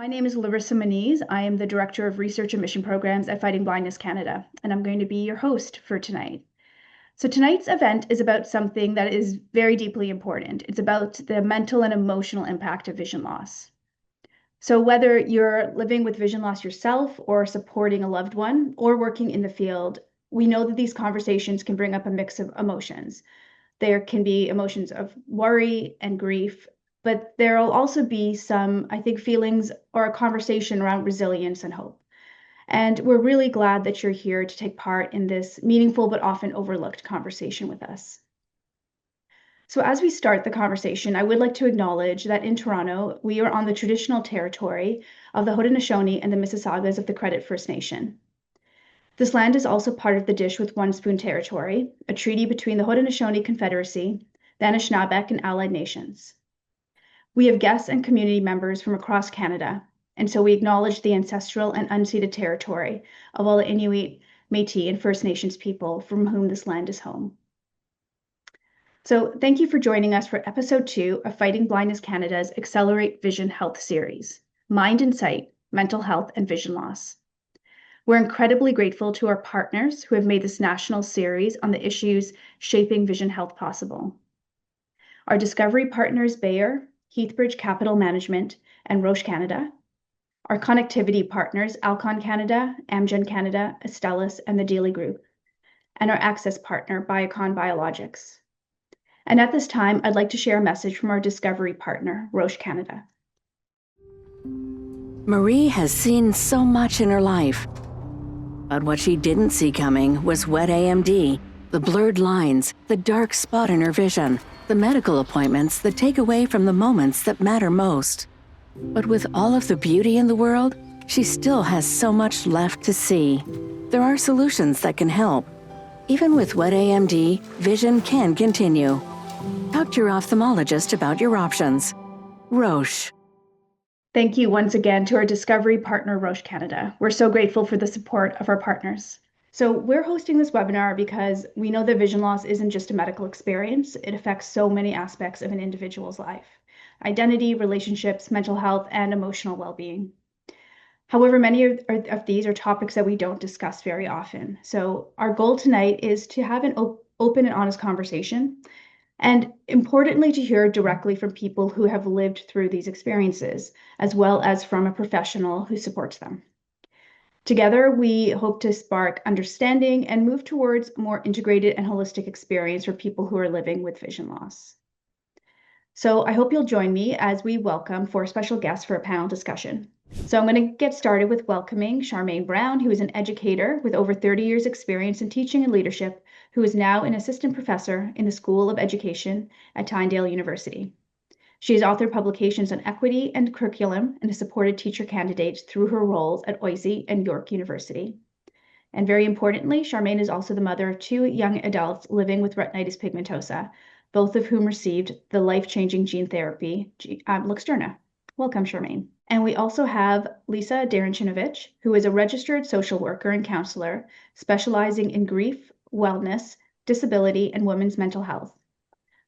My name is Larissa Moniz. I am the Director of Research and Mission Programs at Fighting Blindness Canada, and I'm going to be your host for tonight. So tonight's event is about something that is very deeply important. It's about the mental and emotional impact of vision loss. So whether you're living with vision loss yourself or supporting a loved one or working in the field, we know that these conversations can bring up a mix of emotions. There can be emotions of worry and grief, but there'll also be some, I think, feelings or a conversation around resilience and hope. And we're really glad that you're here to take part in this meaningful but often overlooked conversation with us. So as we start the conversation, I would like to acknowledge that in Toronto, we are on the traditional territory of the Haudenosaunee and the Mississaugas of the Credit First Nation. This land is also part of the Dish with One Spoon territory, a treaty between the Haudenosaunee Confederacy, the Anishinaabe, and allied nations. We have guests and community members from across Canada, and so we acknowledge the ancestral and unceded territory of all the Inuit, Métis, and First Nations people from whom this land is home. So thank you for joining us for episode 2 of Fighting Blindness Canada's Accelerate Vision Health series, Mind and Sight, Mental Health and Vision Loss. We're incredibly grateful to our partners who have made this national series on the issues shaping vision health possible. Our discovery partners, Bayer, Heathbridge Capital Management, and Roche Canada. Our connectivity partners, Alcon Canada, Amgen Canada, Astellas, and the Dealey Group. And our access partner, Biocon Biologics. And at this time, I'd like to share a message from our discovery partner, Roche Canada. Marie has seen so much in her life. But what she didn't see coming was wet AMD, the blurred lines, the dark spot in her vision, the medical appointments that take away from the moments that matter most. But with all of the beauty in the world, she still has so much left to see. There are solutions that can help. Even with wet AMD, vision can continue. Talk to your ophthalmologist about your options. Roche. Thank you once again to our discovery partner, Roche Canada. We're so grateful for the support of our partners. So we're hosting this webinar because we know that vision loss isn't just a medical experience. It affects so many aspects of an individual's life: identity, relationships, mental health, and emotional well-being. However, many of these are topics that we don't discuss very often. So our goal tonight is to have an open and honest conversation, and importantly, to hear directly from people who have lived through these experiences, as well as from a professional who supports them. Together, we hope to spark understanding and move towards a more integrated and holistic experience for people who are living with vision loss. So I hope you'll join me as we welcome 4 special guests for a panel discussion. So I'm going to get started with welcoming Charmaine Brown, who is an educator with over 30 years experience in teaching and leadership, who is now an assistant professor in the School of Education at Tyndale University. She has authored publications on equity and curriculum and has supported teacher candidates through her roles at OISE and York University. And very importantly, Charmaine is also the mother of 2 young adults living with retinitis pigmentosa, both of whom received the life-changing gene therapy, Luxturna. Welcome, Charmaine. And we also have Lisa Darinchinovich, who is a registered social worker and counselor specializing in grief, wellness, disability, and women's mental health.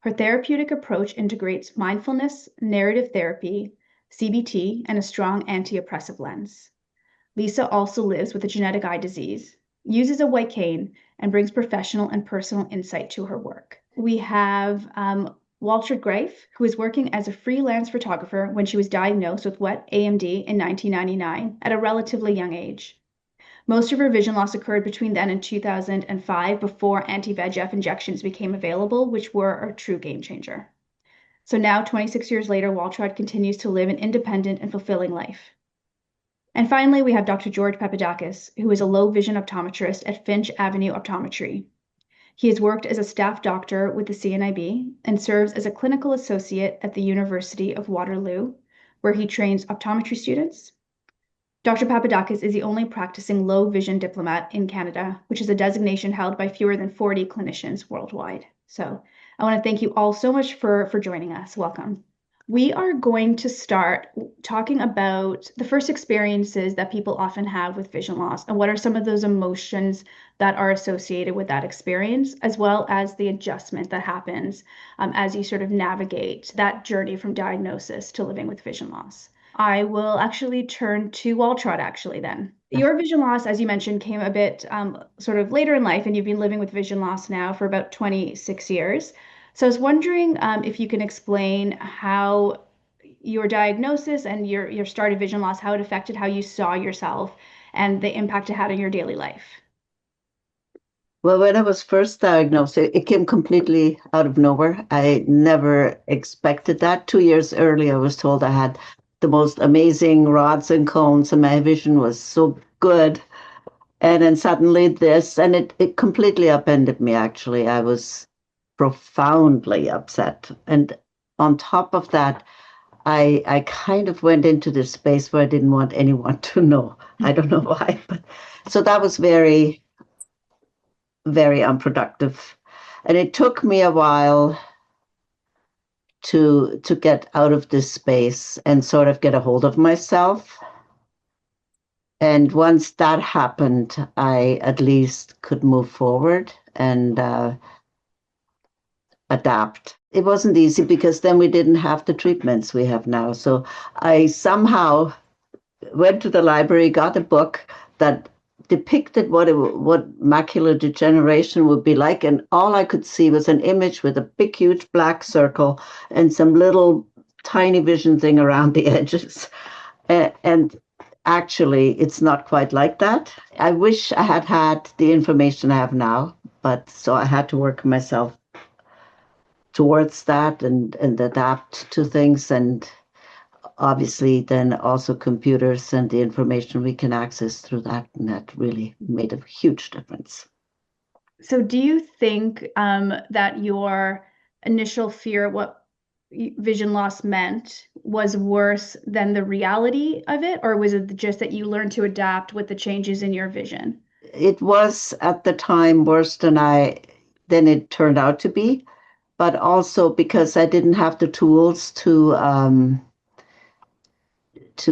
Her therapeutic approach integrates mindfulness, narrative therapy, CBT, and a strong anti-oppressive lens. Lisa also lives with a genetic eye disease, uses a white cane, and brings professional and personal insight to her work. We have Walter Greif, who is working as a freelance photographer when she was diagnosed with wet AMD in 1999 at a relatively young age. Most of her vision loss occurred between then and 2005, before anti-VEGF injections became available, which were a true game changer. So now, 26 years later, Waltraud continues to live an independent and fulfilling life. And finally, we have Dr. George Papadakis, who is a low vision optometrist at Finch Avenue Optometry. He has worked as a staff doctor with the CNIB and serves as a clinical associate at the University of Waterloo, where he trains optometry students. Dr. Papadakis is the only practicing low vision diplomat in Canada, which is a designation held by fewer than 40 clinicians worldwide. So I want to thank you all so much for joining us. Welcome. We are going to start talking about the first experiences that people often have with vision loss and what are some of those emotions that are associated with that experience, as well as the adjustment that happens as you sort of navigate that journey from diagnosis to living with vision loss. I will actually turn to Waltrod actually then. Your vision loss, as you mentioned, came a bit sort of later in life, and you've been living with vision loss now for about 26 years. So I was wondering if you can explain how your diagnosis and your start of vision loss, how it affected how you saw yourself and the impact it had on your daily life. Well, when I was first diagnosed, it came completely out of nowhere. I never expected that. 2 years earlier, I was told I had the most amazing rods and cones, and my vision was so good. And then suddenly this, and it completely upended me, actually. I was profoundly upset. And on top of that, I kind of went into this space where I didn't want anyone to know. I don't know why, but so that was very, very unproductive. And it took me a while to get out of this space and sort of get a hold of myself. And once that happened, I at least could move forward and adapt. It wasn't easy because then we didn't have the treatments we have now. So I somehow went to the library, got a book that depicted what macular degeneration would be like, and all I could see was an image with a big, huge black circle and some little tiny vision thing around the edges. And actually, it's not quite like that. I wish I had had the information I have now, but so I had to work myself towards that and adapt to things, and obviously then also computers and the information we can access through that, and that really made a huge difference. So do you think that your initial fear, what vision loss meant, was worse than the reality of it, or was it just that you learned to adapt with the changes in your vision? It was at the time worse than it turned out to be, but also because I didn't have the tools to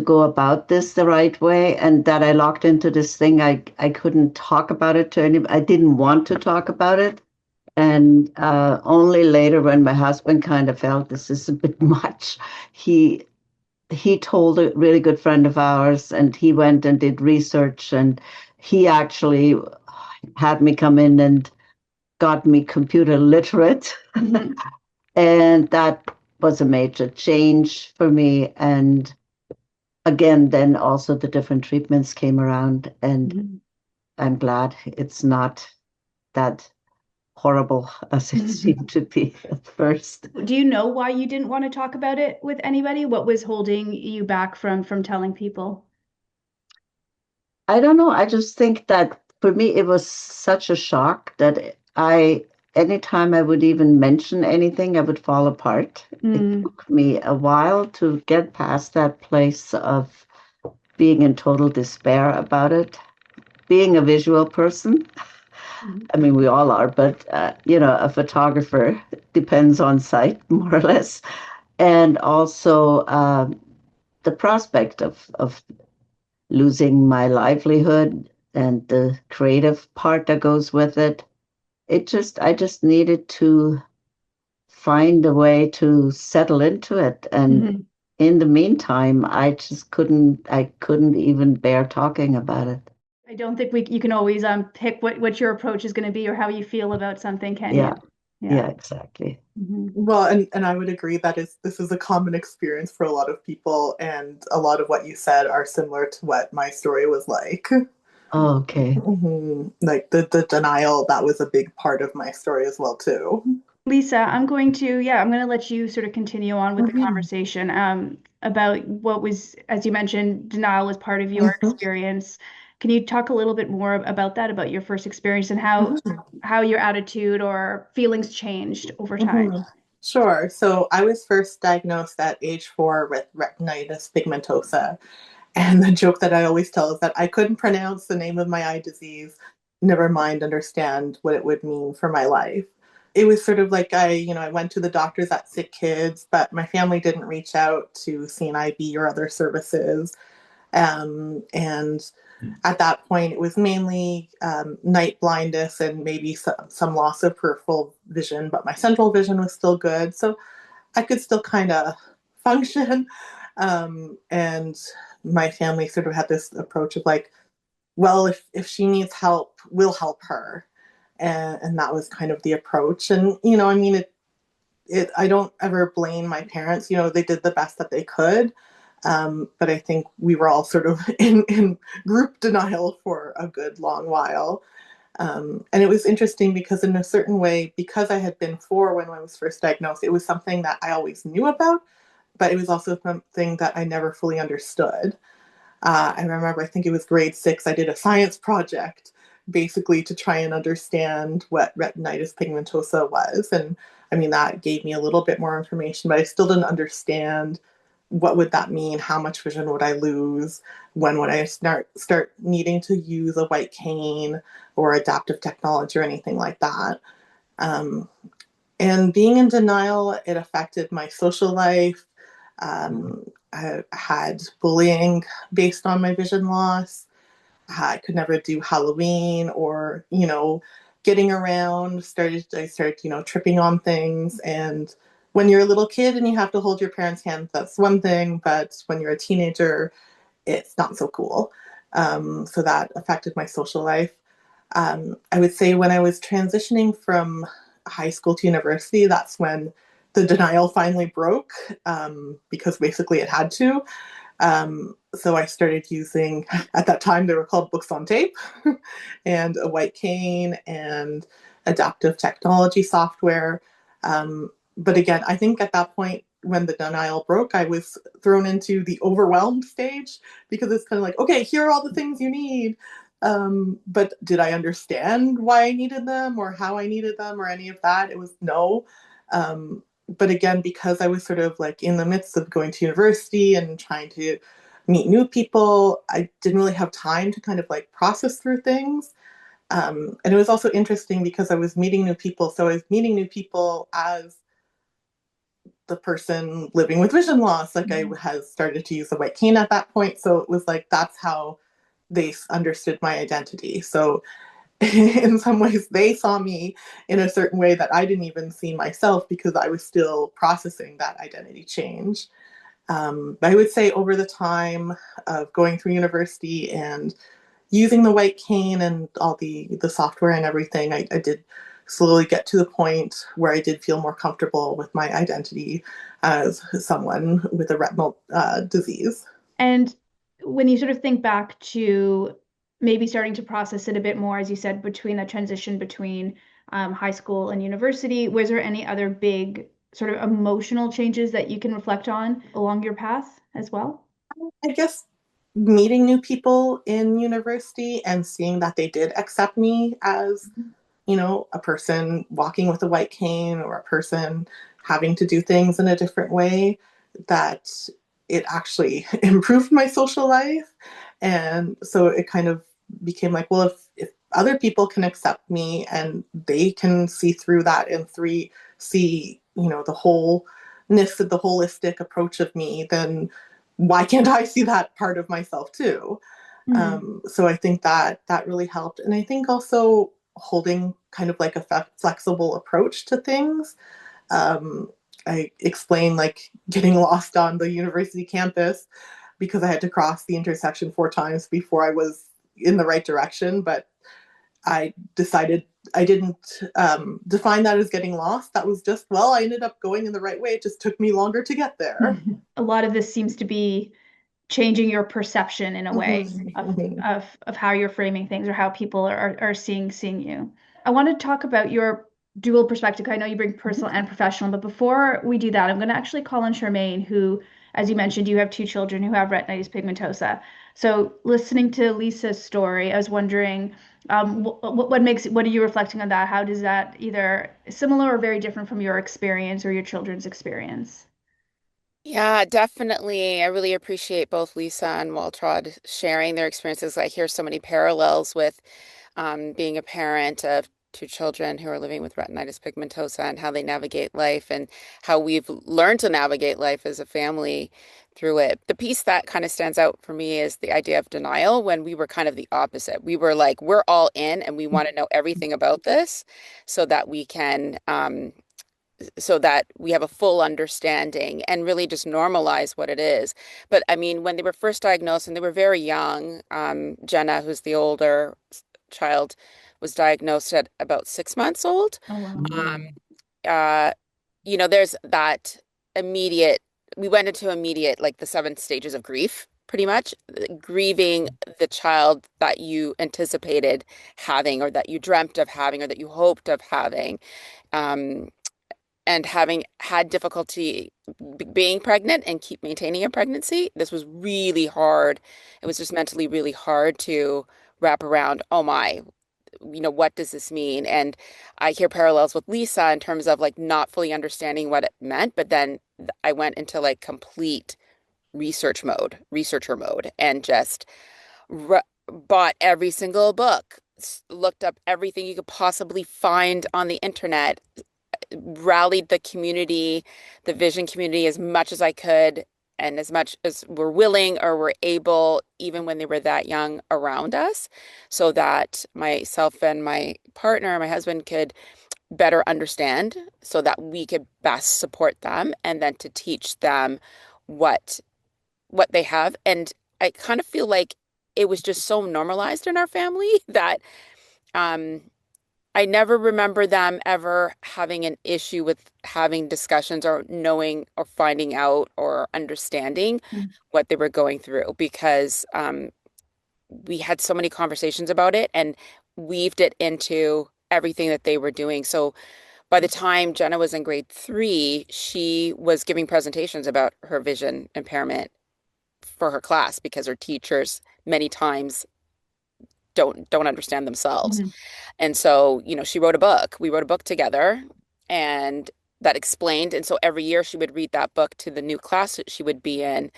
go about this the right way, and that I locked into this thing. I couldn't talk about it to anybody. I didn't want to talk about it. And only later, when my husband kind of felt this is a bit much, he he told a really good friend of ours, and he went and did research, and he actually had me come in and got me computer literate. Mhm. And that was a major change for me. And again, then also the different treatments came around, and Mhm. I'm glad it's not that horrible as it seemed to be at first. Do you know why you didn't want to talk about it with anybody? What was holding you back from telling people? I don't know. I just think that for me, it was such a shock that anytime I would even mention anything, I would fall apart. It Mm. took me a while to get past that place of being in total despair about it. Being a visual person, I mean, we all are, but a photographer depends on sight more or less, and also the prospect of losing my livelihood and the creative part that goes with it. I just needed to find a way to settle into it. And Mhm. in the meantime, I couldn't even bear talking about it. I don't think you can always pick what your approach is going to be or how you feel about something, can you? Yeah, Yeah. yeah, exactly. Mhm. Well, and I would agree that this is a common experience for a lot of people, and a lot of what you said are similar to what my story was like. Oh, okay. Like the denial, that was a big part of my story as well too. Lisa, I'm going to let you sort of continue on with the Mhm. conversation about what was, as you mentioned, denial was part of your Mhm. experience. Can you talk a little bit more about that, about your first experience and Mhm. how your attitude or feelings changed over time? Mhm. Sure. So I was first diagnosed at age 4 with retinitis pigmentosa. And the joke that I always tell is that I couldn't pronounce the name of my eye disease, never mind understand what it would mean for my life. It was sort of like I went to the doctors at Sick Kids, but my family didn't reach out to CNIB or other services. And at that point, it was mainly night blindness and maybe some loss of peripheral vision, but my central vision was still good. So I could still kind of function. And my family sort of had this approach of like, well, if she needs help, we'll help her. And that was kind of the approach. And, I mean, I don't ever blame my parents. They did the best that they could. But I think we were all sort of in group denial for a good long while. And it was interesting because in a certain way, because I had been 4 when I was first diagnosed, it was something that I always knew about, but it was also something that I never fully understood. I remember, I think it was grade 6, I did a science project basically to try and understand what retinitis pigmentosa was. And I mean, that gave me a little bit more information, but I still didn't understand what would that mean? How much vision would I lose? When would I start needing to use a white cane or adaptive technology or anything like that? Um, and being in denial, it affected my social life. I had bullying based on my vision loss. I could never do Halloween or, getting around. I started, tripping on things. And when you're a little kid and you have to hold your parents' hands, that's one thing. But when you're a teenager, it's not so cool. So that affected my social life. I would say when I was transitioning from high school to university, that's when the denial finally broke, because basically it had to. So I started using, at that time, they were called books on tape, and a white cane and adaptive technology software. But again, I think at that point, when the denial broke, I was thrown into the overwhelmed stage because it's kind of like, okay, here are all the things you need. But did I understand why I needed them or how I needed them or any of that? It was no. But again, because I was sort of like in the midst of going to university and trying to meet new people, I didn't really have time to kind of like process through things. And it was also interesting because I was meeting new people. So I was meeting new people as the person living with vision loss. Like I had started to use the white cane at that point. So it was like, that's how they understood my identity. So in some ways, they saw me in a certain way that I didn't even see myself because I was still processing that identity change. I would say over the time of going through university and using the white cane and all the software and everything, I did slowly get to the point where I did feel more comfortable with my identity as someone with a retinal disease. And when you sort of think back to maybe starting to process it a bit more, as you said, between the transition between high school and university, was there any other big sort of emotional changes that you can reflect on along your path as well? I guess meeting new people in university and seeing that they did accept me as, a person walking with a white cane or a person having to do things in a different way, that it actually improved my social life. And so it kind of became like, well, if other people can accept me and they can see through that and see, the wholeness of the holistic approach of me, then why can't I see that part of myself too? So I think that really helped. And I think also holding kind of like a flexible approach to things. I explained like getting lost on the university campus because I had to cross the intersection 4 times before I was in the right direction. But I decided I didn't define that as getting lost. That was just, well, I ended up going in the right way. It just took me longer to get there. A lot of this seems to be changing your perception in a way of how you're framing things or how people are seeing you. I want to talk about your dual perspective. I know you bring personal and professional, but before we do that, I'm going to actually call on Charmaine, who, as you mentioned, you have 2 children who have retinitis pigmentosa. So listening to Lisa's story, I was wondering, what are you reflecting on that? How does that either similar or very different from your experience or your children's experience? Yeah, definitely. I really appreciate both Lisa and Waltrod sharing their experiences. I hear so many parallels with being a parent of 2 children who are living with retinitis pigmentosa and how they navigate life and how we've learned to navigate life as a family through it. The piece that kind of stands out for me is the idea of denial when we were kind of the opposite. We were like, we're all in and we want to know everything about this so that we can so that we have a full understanding and really just normalize what it is. But I mean, when they were first diagnosed and they were very young, Jenna, who's the older child, was diagnosed at about 6 months old. Oh, wow. Um, uh, there's that immediate, we went into immediate, like the 7 stages of grief, pretty much, grieving the child that you anticipated having, or that you dreamt of having, or that you hoped of having. Um, and having had difficulty being pregnant and keep maintaining a pregnancy, this was really hard. It was just mentally really hard to wrap around, oh my, what does this mean? And I hear parallels with Lisa in terms of like not fully understanding what it meant, but then I went into like complete researcher mode, and just bought every single book, looked up everything you could possibly find on the internet, rallied the community, the vision community, as much as I could, and as much as we're willing or were able, even when they were that young, around us, so that myself and my partner, my husband, could better understand, so that we could best support them, and then to teach them what they have. And I kind of feel like it was just so normalized in our family that um I never remember them ever having an issue with having discussions or knowing or finding out or understanding Mm. what they were going through, because we had so many conversations about it and weaved it into everything that they were doing. So by the time Jenna was in grade 3, she was giving presentations about her vision impairment for her class, because her teachers many times don't understand themselves. Mhm. And so, she wrote a book. We wrote a book together, and that explained. And so every year she would read that book to the new class that she would be in,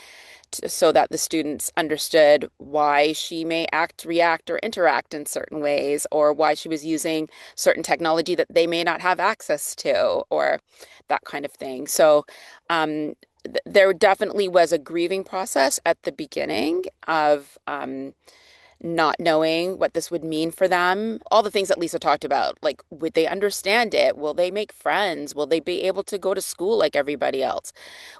so that the students understood why she may act, react, or interact in certain ways, or why she was using certain technology that they may not have access to, or that kind of thing. So, there definitely was a grieving process at the beginning of not knowing what this would mean for them. All the things that Lisa talked about, like, would they understand it? Will they make friends? Will they be able to go to school like everybody else?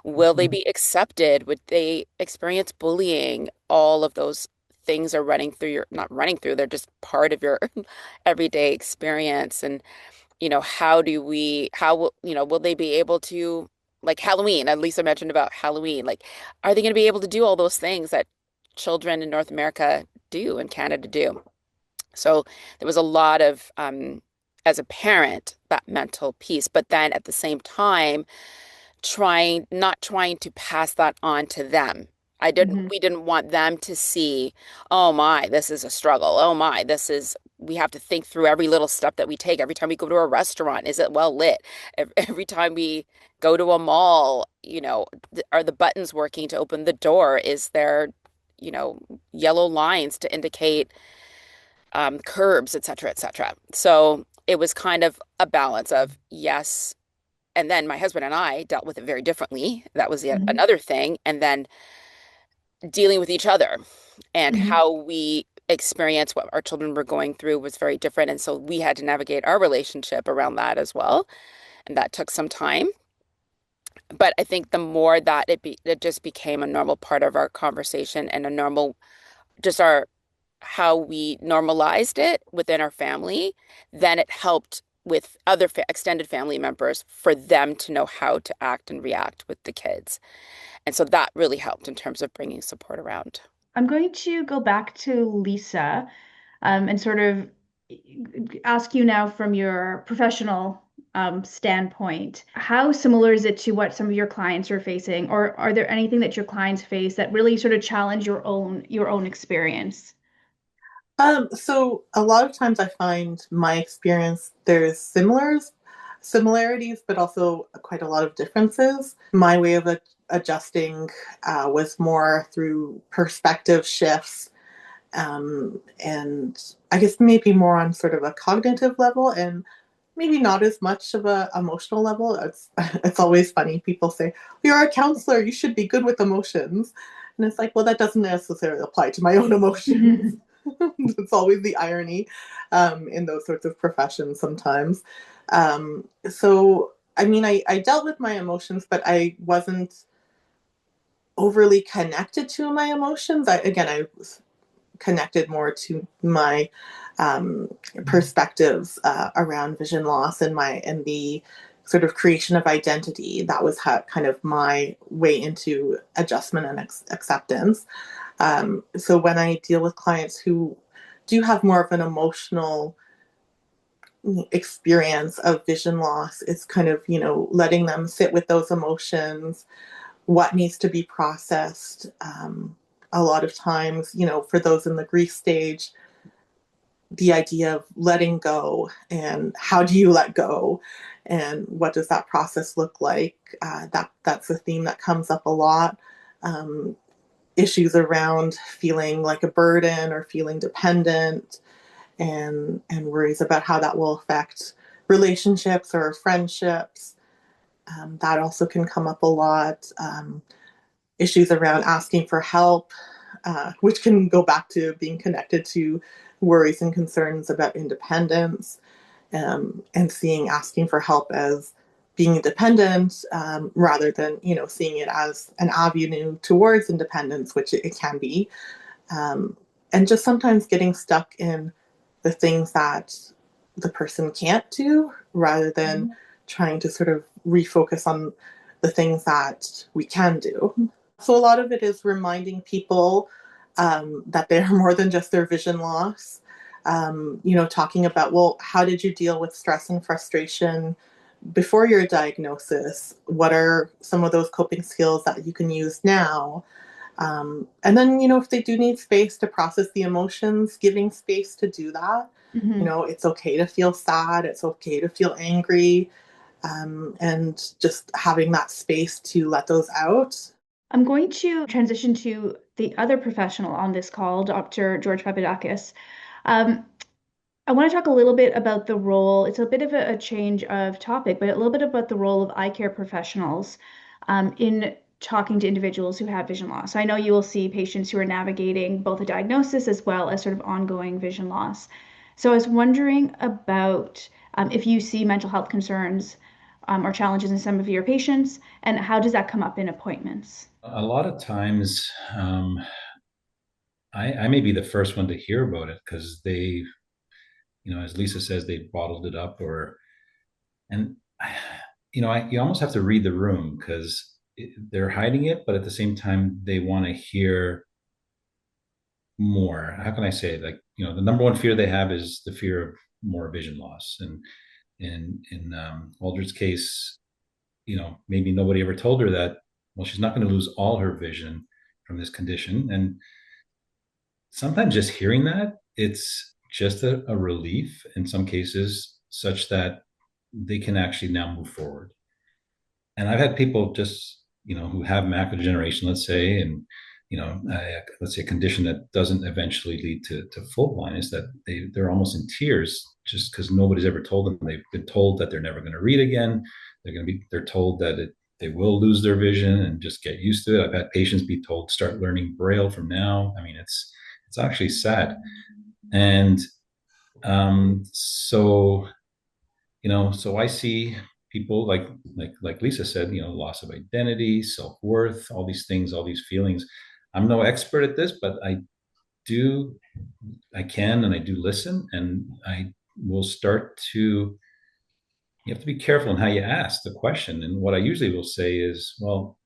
Will they be accepted? Would they experience bullying? All of those things are running through not running through, they're just part of your everyday experience. And, will they be able to, like Halloween, and Lisa mentioned about Halloween, like, are they going to be able to do all those things that children in North America do and Canada do? So there was a lot of, as a parent, that mental piece, but then at the same time, not trying to pass that on to them. Mhm. We didn't want them to see, oh my, this is a struggle. Oh my, we have to think through every little step that we take. Every time we go to a restaurant, is it well lit? Every time we go to a mall, are the buttons working to open the door? Is there, yellow lines to indicate curbs, et cetera, et cetera. So it was kind of a balance of yes. And then my husband and I dealt with it very differently. That was yet Mhm. another thing. And then dealing with each other and Mhm. how we experience what our children were going through was very different. And so we had to navigate our relationship around that as well. And that took some time. But I think the more that it just became a normal part of our conversation, and a normal, just our how we normalized it within our family, then it helped with other extended family members, for them to know how to act and react with the kids. And so that really helped in terms of bringing support around. I'm going to go back to Lisa, and sort of ask you now from your professional standpoint, how similar is it to what some of your clients are facing, or are there anything that your clients face that really sort of challenge your own experience? So a lot of times I find my experience, there's similarities, but also quite a lot of differences. My way of adjusting was more through perspective shifts, and I guess maybe more on sort of a cognitive level, and maybe not as much of a emotional level. It's always funny. People say, "You're a counselor, you should be good with emotions," and it's like, well, that doesn't necessarily apply to my own emotions. It's always the irony in those sorts of professions sometimes. So I mean, I dealt with my emotions, but I wasn't overly connected to my emotions. I was connected more to my perspectives around vision loss and the sort of creation of identity. That was kind of my way into adjustment and acceptance. So when I deal with clients who do have more of an emotional experience of vision loss, it's kind of, letting them sit with those emotions, what needs to be processed. A lot of times, for those in the grief stage, the idea of letting go and how do you let go and what does that process look like. That's a theme that comes up a lot. Issues around feeling like a burden or feeling dependent, and worries about how that will affect relationships or friendships. That also can come up a lot. Issues around asking for help, which can go back to being connected to worries and concerns about independence, and seeing asking for help as being independent, rather than seeing it as an avenue towards independence, which it can be, and just sometimes getting stuck in the things that the person can't do rather than trying to sort of refocus on the things that we can do. So a lot of it is reminding people that they're more than just their vision loss. Talking about, well, how did you deal with stress and frustration before your diagnosis? What are some of those coping skills that you can use now? And then, if they do need space to process the emotions, giving space to do that. Mhm. It's okay to feel sad. It's okay to feel angry. And just having that space to let those out. I'm going to transition to the other professional on this call, Dr. George Papadakis. Um, I want to talk a little bit about the role. It's a bit of a change of topic, but a little bit about the role of eye care professionals in talking to individuals who have vision loss. I know you will see patients who are navigating both a diagnosis as well as sort of ongoing vision loss. So I was wondering about if you see mental health concerns or challenges in some of your patients, and how does that come up in appointments? A lot of times, I may be the first one to hear about it because they, as Lisa says, they bottled it up, and you almost have to read the room because they're hiding it, but at the same time, they want to hear more. How can I say it? Like, the number one fear they have is the fear of more vision loss. And in Aldred's case, maybe nobody ever told her that, well, she's not going to lose all her vision from this condition. And sometimes just hearing that, it's just a relief in some cases, such that they can actually now move forward. And I've had people just, who have macular degeneration, let's say, and, let's say a condition that doesn't eventually lead to full blindness, that they're almost in tears just because nobody's ever told them. They've been told that they're never going to read again. They're told that they will lose their vision and just get used to it. I've had patients be told, start learning Braille from now. I mean, it's actually sad. And so so I see people like Lisa said, loss of identity, self-worth, all these things, all these feelings. I'm no expert at this, but I can and I do listen, and I will start to. You have to be careful in how you ask the question. And what I usually will say is, well,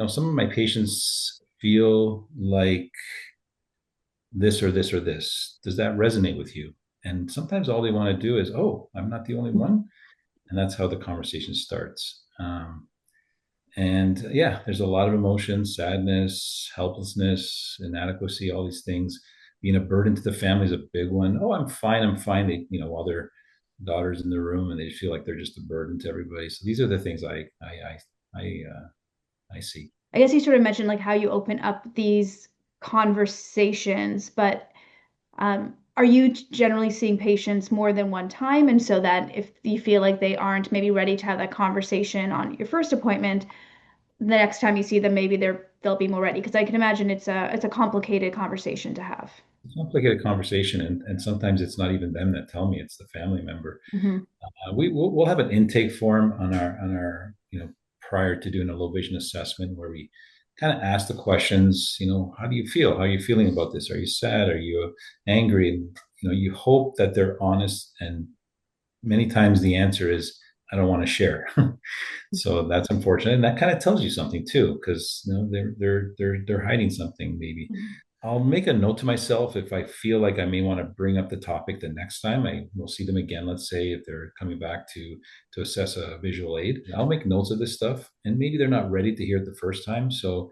some of my patients feel like this or this or this. Does that resonate with you? And sometimes all they want to do is, oh, I'm not the only one. And that's how the conversation starts. And yeah, there's a lot of emotions, sadness, helplessness, inadequacy, all these things. Being a burden to the family is a big one. Oh, I'm fine. I'm fine. They, while their daughter's in the room and they feel like they're just a burden to everybody. So these are the things I see. I guess you sort of mentioned like how you open up these conversations, but are you generally seeing patients more than one time? And so that if you feel like they aren't maybe ready to have that conversation on your first appointment, the next time you see them, maybe they'll be more ready. Because I can imagine it's a complicated conversation to have. complicated conversation, and sometimes it's not even them that tell me; it's the family member. Mhm. We'll have an intake form on our prior to doing a low vision assessment where we kind of ask the questions. How do you feel? How are you feeling about this? Are you sad? Are you angry? And you hope that they're honest, and many times the answer is I don't want to share. So that's unfortunate, and that kind of tells you something too, because they're hiding something maybe. Mhm. I'll make a note to myself if I feel like I may want to bring up the topic the next time I will see them again. Let's say if they're coming back to assess a visual aid, I'll make notes of this stuff, and maybe they're not ready to hear it the first time. So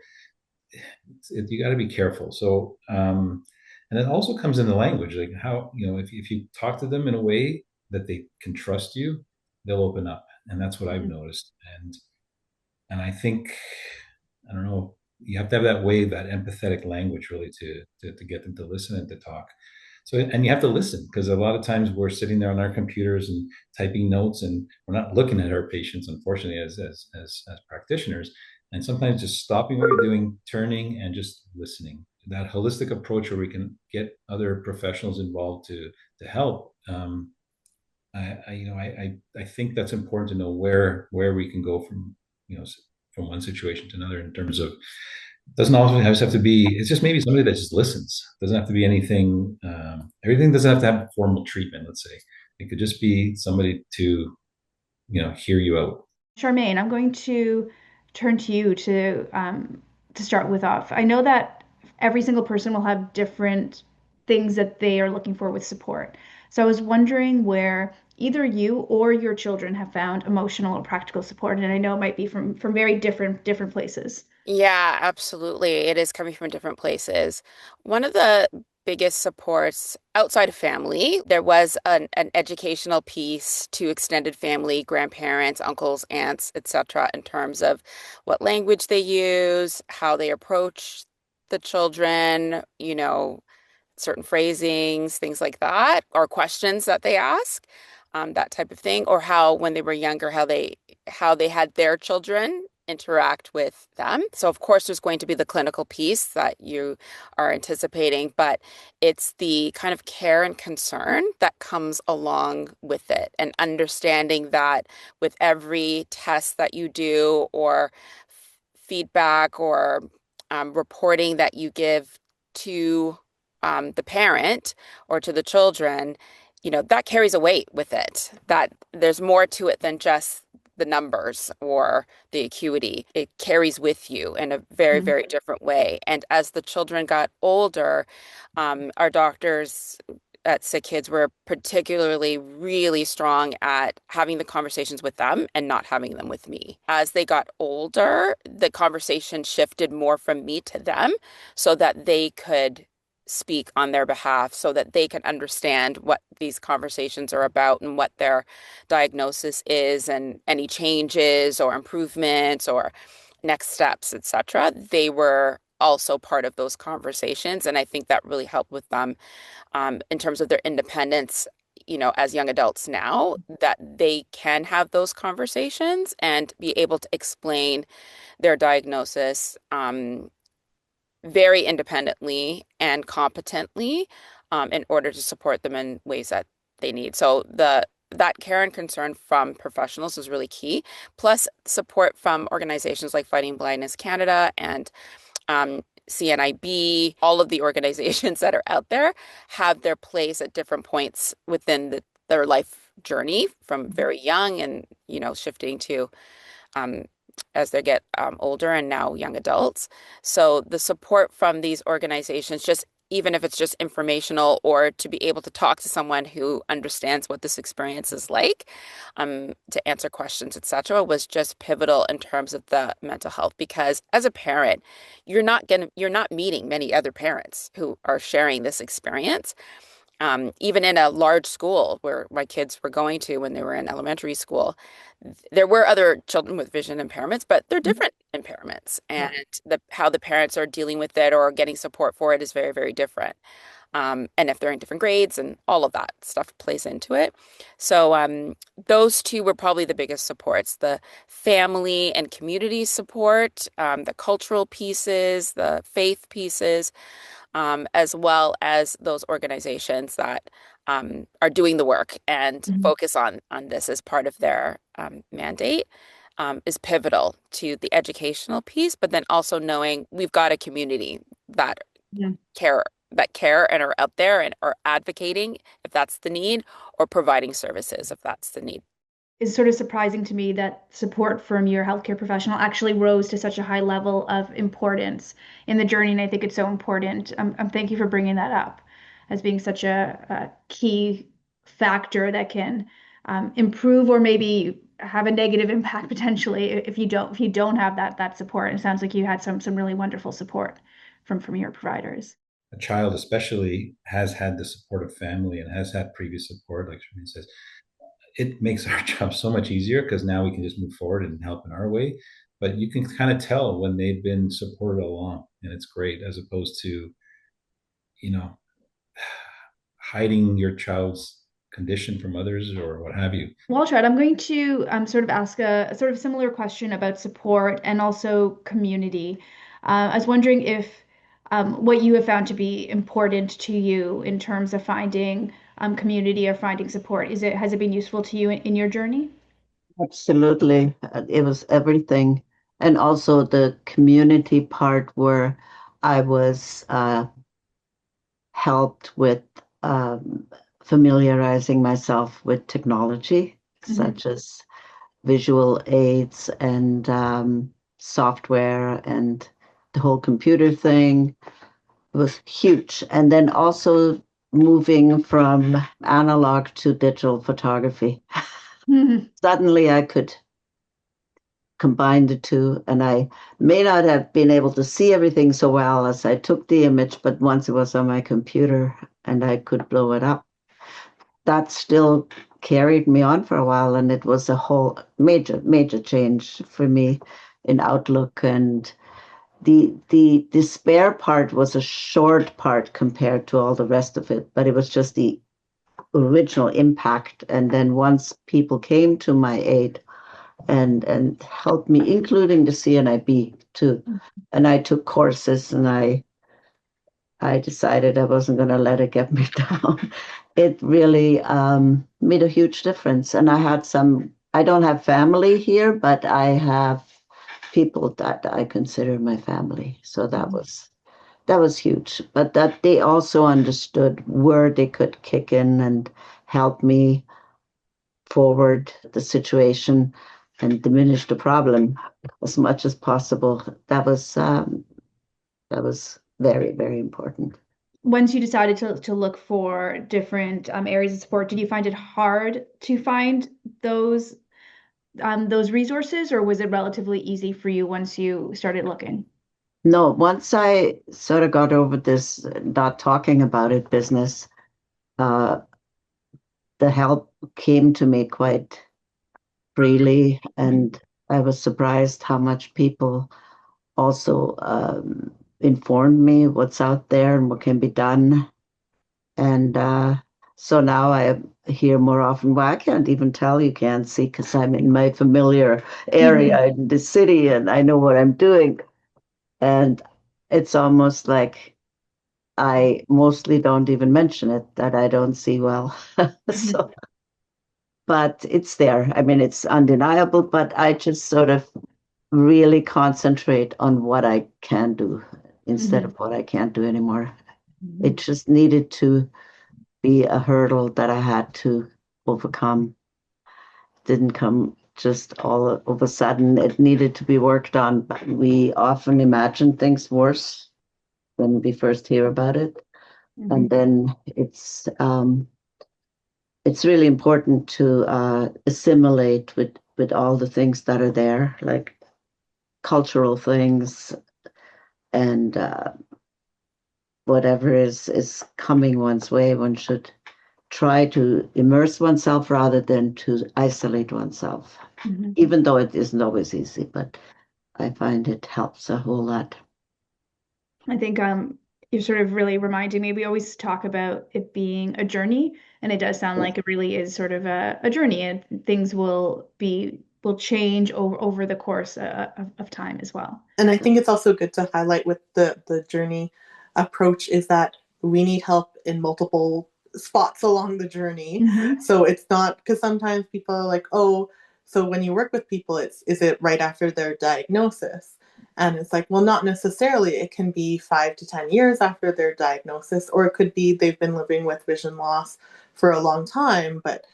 you got to be careful. So and it also comes in the language, like how if you talk to them in a way that they can trust you, they'll open up, and that's what I've Mhm. noticed. And I think, I don't know, you have to have that way, that empathetic language really to get them to listen and to talk. So, and you have to listen, because a lot of times we're sitting there on our computers and typing notes, and we're not looking at our patients, unfortunately, as practitioners. And sometimes just stopping what you're doing, turning, and just listening. That holistic approach where we can get other professionals involved to help. I think that's important to know where we can go from you know from one situation to another in terms of, doesn't always have to be, it's just maybe somebody that just listens. Doesn't have to be anything. Everything doesn't have to have formal treatment. Let's say it could just be somebody to hear you out. Charmaine, I'm going to turn to you to start with off. I know that every single person will have different things that they are looking for with support. So I was wondering where either you or your children have found emotional or practical support, and I know it might be from very different places. Yeah, absolutely. It is coming from different places. One of the biggest supports outside of family, there was an educational piece to extended family, grandparents, uncles, aunts, etc., in terms of what language they use, how they approach the children, certain phrasings, things like that, or questions that they ask, that type of thing, or how when they were younger, how they had their children interact with them. So of course there's going to be the clinical piece that you are anticipating, but it's the kind of care and concern that comes along with it, and understanding that with every test that you do, or feedback, or reporting that you give to the parent or to the children, that carries a weight with it, that there's more to it than just the numbers or the acuity. It carries with you in a very, Mhm. very different way. And as the children got older, our doctors at Sick Kids were particularly really strong at having the conversations with them and not having them with me. As they got older, the conversation shifted more from me to them so that they could speak on their behalf, so that they can understand what these conversations are about and what their diagnosis is, and any changes or improvements or next steps, etc. They were also part of those conversations. And I think that really helped with them, in terms of their independence, as young adults now, that they can have those conversations and be able to explain their diagnosis, very independently and competently, in order to support them in ways that they need. So that care and concern from professionals is really key. Plus support from organizations like Fighting Blindness Canada and CNIB. All of the organizations that are out there have their place at different points within their life journey, from very young and shifting to, um, as they get older, and now young adults. So the support from these organizations, just even if it's just informational, or to be able to talk to someone who understands what this experience is like, to answer questions, etc., was just pivotal in terms of the mental health. Because as a parent, you're not meeting many other parents who are sharing this experience. Even in a large school where my kids were going to when they were in elementary school, there were other children with vision impairments, but they're different impairments, Yeah. and how the parents are dealing with it or getting support for it is very, very different. And if they're in different grades, and all of that stuff plays into it. So those two were probably the biggest supports: the family and community support, the cultural pieces, the faith pieces, as well as those organizations that are doing the work and focus on this as part of their mandate, is pivotal to the educational piece, but then also knowing we've got a community that Yeah. care and are out there and are advocating if that's the need, or providing services if that's the need. It's sort of surprising to me that support from your healthcare professional actually rose to such a high level of importance in the journey. And I think it's so important. Thank you for bringing that up as being such a key factor that can improve or maybe have a negative impact potentially if you don't have that support. It sounds like you had some really wonderful support from your providers. A child especially has had the support of family and has had previous support, like Shereen says. It makes our job so much easier because now we can just move forward and help in our way. But you can kind of tell when they've been supported along, and it's great as opposed to, you know, hiding your child's condition from others or what have you. Waltrud, I'm going to sort of ask a sort of similar question about support and also community. I was wondering if what you have found to be important to you in terms of finding community or finding support. Has it been useful to you in your journey? Absolutely. It was everything. And also the community part where I was helped with familiarizing myself with technology, such as visual aids and software and the whole computer thing. It was huge. And then also moving from analog to digital photography. Suddenly I could combine the two, and I may not have been able to see everything so well as I took the image, but once it was on my computer and I could blow it up, that still carried me on for a while, and it was a whole major change for me in outlook. And the despair part was a short part compared to all the rest of it, but it was just the original impact. And then once people came to my aid and helped me, including the CNIB too, and I took courses, and I decided I wasn't going to let it get me down. It really made a huge difference. And I don't have family here, but I have people that I consider my family. So that was huge. But that they also understood where they could kick in and help me forward the situation and diminish the problem as much as possible. That was very, very important. Once you decided to look for different areas of support, did you find it hard to find those resources, or was it relatively easy for you once you started looking? No, once I sort of got over this not talking about it business, the help came to me quite freely, and I was surprised how much people also informed me what's out there and what can be done. And so now I hear more often, well, I can't even tell you can't see because I'm in my familiar area in the city and I know what I'm doing. And it's almost like I mostly don't even mention it, that I don't see well. So, but it's there. I mean, it's undeniable, but I just sort of really concentrate on what I can do instead of what I can't do anymore. It just needed to be a hurdle that I had to overcome. Didn't come just all of a sudden. It needed to be worked on. But we often imagine things worse when we first hear about it. And then it's really important to assimilate with all the things that are there, like cultural things and whatever is coming one's way. One should try to immerse oneself rather than to isolate oneself, even though it isn't always easy, but I find it helps a whole lot. I think you're sort of really reminding me, we always talk about it being a journey, and it does sound like it really is sort of a journey, and things will change over the course of time as well. And I think it's also good to highlight with the journey approach is that we need help in multiple spots along the journey. Mhm. So it's not, because sometimes people are like, oh, so when you work with people, is it right after their diagnosis? And it's like, well, not necessarily. It can be 5 to 10 years after their diagnosis, or it could be they've been living with vision loss for a long time, but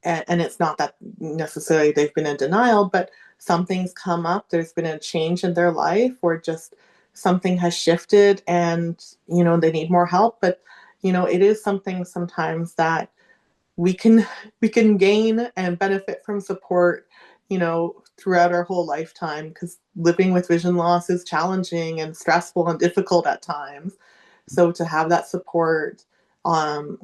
and it's not that necessarily they've been in denial, but something's come up, there's been a change in their life, or just something has shifted and they need more help. But it is something sometimes that we can we can gain and benefit from support throughout our whole lifetime, because living with vision loss is challenging and stressful and difficult at times. So to have that support on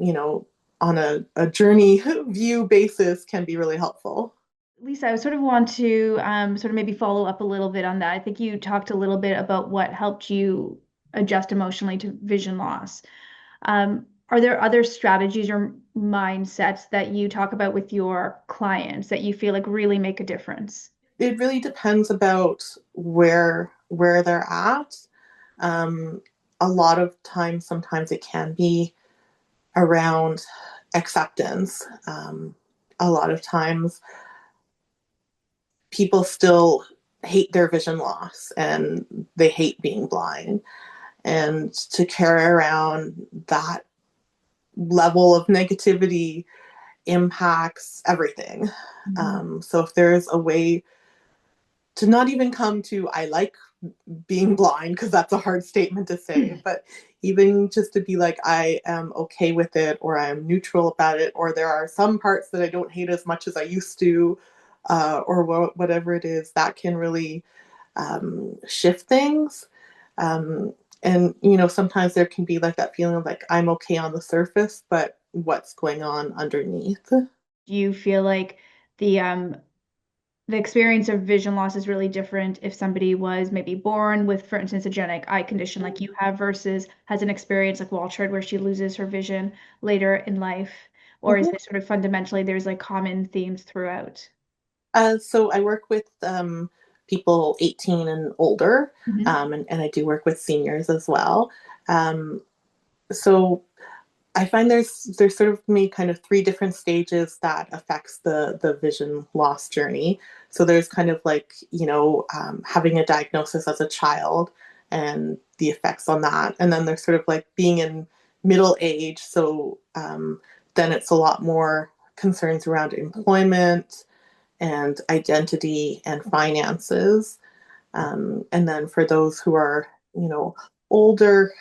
a journey view basis can be really helpful. Lisa, I sort of want to sort of maybe follow up a little bit on that. I think you talked a little bit about what helped you adjust emotionally to vision loss. Are there other strategies or mindsets that you talk about with your clients that you feel like really make a difference? It really depends about where they're at. Um, a lot of times, sometimes it can be around acceptance. A lot of times, people still hate their vision loss and they hate being blind. And to carry around that level of negativity impacts everything. So if there's a way to not even come to, I like being blind, because that's a hard statement to say, but even just to be like, I am okay with it, or I'm neutral about it, or there are some parts that I don't hate as much as I used to, or whatever it is, that can really shift things. And sometimes there can be like that feeling of like, I'm okay on the surface, but what's going on underneath? Do you feel like the experience of vision loss is really different if somebody was maybe born with, for instance, a genetic eye condition like you have versus has an experience like Waltraud where she loses her vision later in life? Or is Mhm. it sort of fundamentally there's like common themes throughout? So I work with people 18 and older, Mhm. and I do work with seniors as well. Um, so I find there's sort of me kind of three different stages that affects the vision loss journey. So there's kind of like having a diagnosis as a child and the effects on that, and then there's sort of like being in middle age. So then it's a lot more concerns around employment and identity and finances. And then for those who are, older,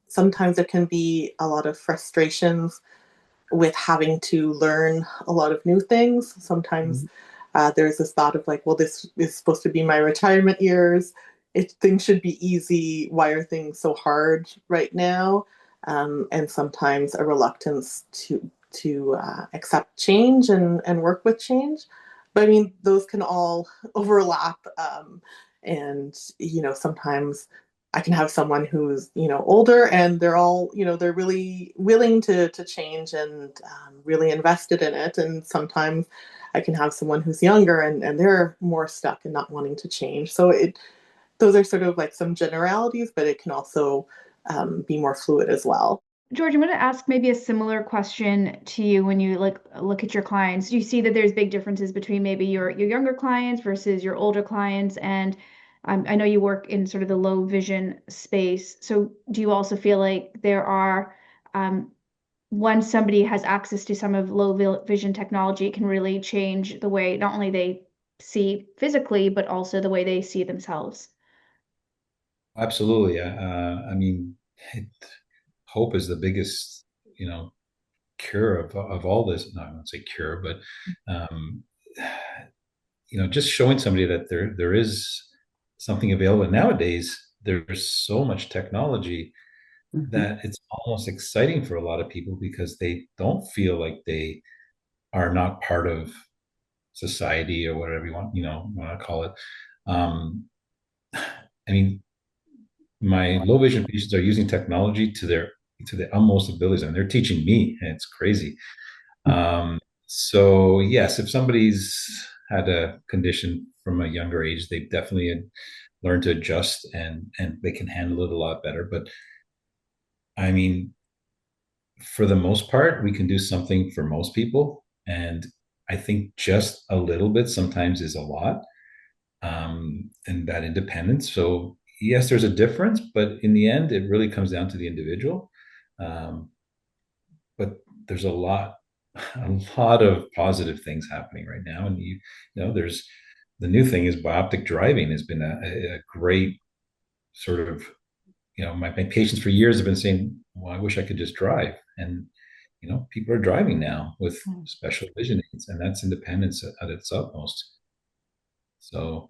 sometimes it can be a lot of frustrations with having to learn a lot of new things. Sometimes there's this thought of like, well, this is supposed to be my retirement years. Things should be easy. Why are things so hard right now? And sometimes a reluctance to accept change and work with change. But I mean, those can all overlap. And sometimes I can have someone who's older and they're all they're really willing to change and really invested in it. And sometimes I can have someone who's younger and they're more stuck and not wanting to change. So those are sort of like some generalities, but it can also be more fluid as well. George, I'm going to ask maybe a similar question to you when you like look at your clients. Do you see that there's big differences between maybe your younger clients versus your older clients? And I know you work in sort of the low vision space. So do you also feel like there are once somebody has access to some of vision technology, it can really change the way not only they see physically, but also the way they see themselves? Absolutely. I mean, it, hope is the biggest, cure of all this. No, I won't say cure, but um, just showing somebody that there is something available. Nowadays, there's so much technology Mhm. that it's almost exciting for a lot of people because they don't feel like they are not part of society or whatever you want to call it. Um, I mean, my low vision patients are using technology to their utmost abilities, and they're teaching me, and it's crazy. So yes, if somebody's had a condition from a younger age, they definitely learned to adjust and they can handle it a lot better. But I mean, for the most part, we can do something for most people. And I think just a little bit sometimes is a lot, and that independence. So, yes, there's a difference, but in the end, it really comes down to the individual. Um, but there's a lot of positive things happening right now. And there's the new thing is bioptic driving has been a great sort of, my patients for years have been saying, well, I wish I could just drive. And, people are driving now with special vision aids, and that's independence at its utmost. So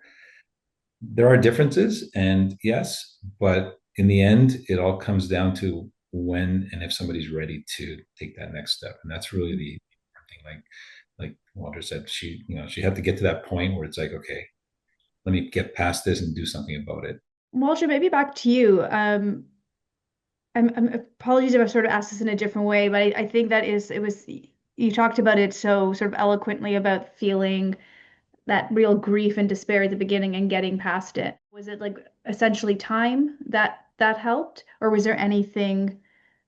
there are differences, and yes, but in the end, it all comes down to when and if somebody's ready to take that next step. And that's really the important thing. Like Walter said, she had to get to that point where it's like, okay, let me get past this and do something about it. Walter, maybe back to you. I'm apologies if I sort of asked this in a different way, but I think you talked about it so sort of eloquently about feeling that real grief and despair at the beginning and getting past it. Was it like essentially time that helped, or was there anything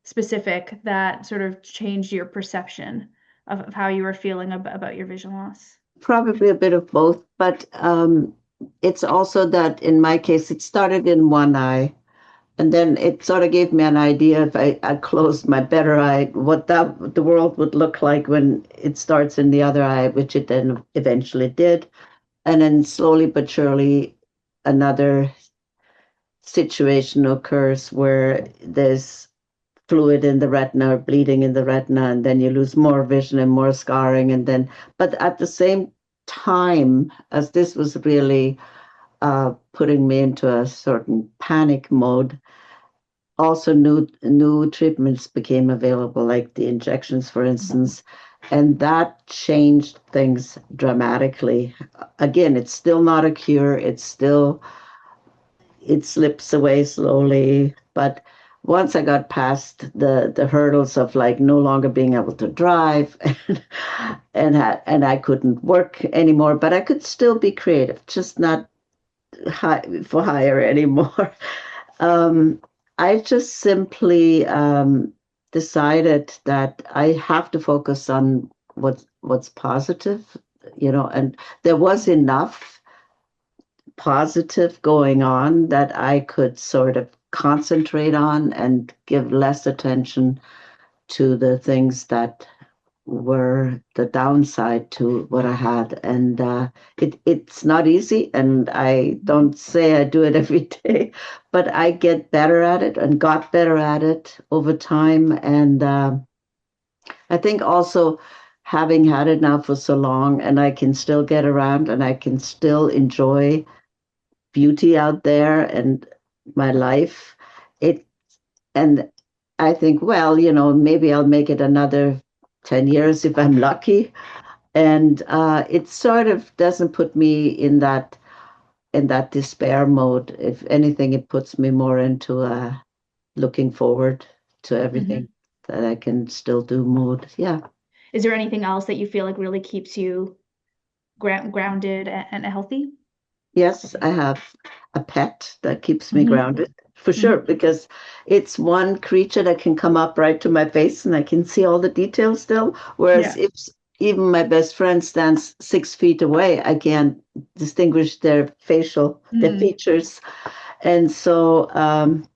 specific that sort of changed your perception of how you were feeling about your vision loss? Probably a bit of both, but it's also that in my case, it started in one eye. And then it sort of gave me an idea if I closed my better eye, what the world would look like when it starts in the other eye, which it then eventually did. And then slowly but surely, another situation occurs where there's fluid in the retina or bleeding in the retina, and then you lose more vision and more scarring. But at the same time, as this was really putting me into a certain panic mode, also new treatments became available, like the injections, for instance, and that changed things dramatically. Again, it's still not a cure. It slips away slowly, but once I got past the hurdles of like no longer being able to drive and I couldn't work anymore, but I could still be creative, just not for hire anymore. I just simply decided that I have to focus on what's positive, and there was enough positive going on that I could sort of concentrate on and give less attention to the things that were the downside to what I had. And it's not easy, and I don't say I do it every day, but I get better at it and got better at it over time. And I think also having had it now for so long, and I can still get around and I can still enjoy beauty out there and my life. And I think, well, maybe I'll make it another 10 years if I'm lucky. And it sort of doesn't put me in that despair mode. If anything, it puts me more into looking forward to everything that I can still do mode. Yeah. Is there anything else that you feel like really keeps you grounded and healthy? Yes, I have a pet that keeps me grounded, for sure, because it's one creature that can come up right to my face and I can see all the details still. Whereas if even my best friend stands 6 feet away, I can't distinguish their features. And so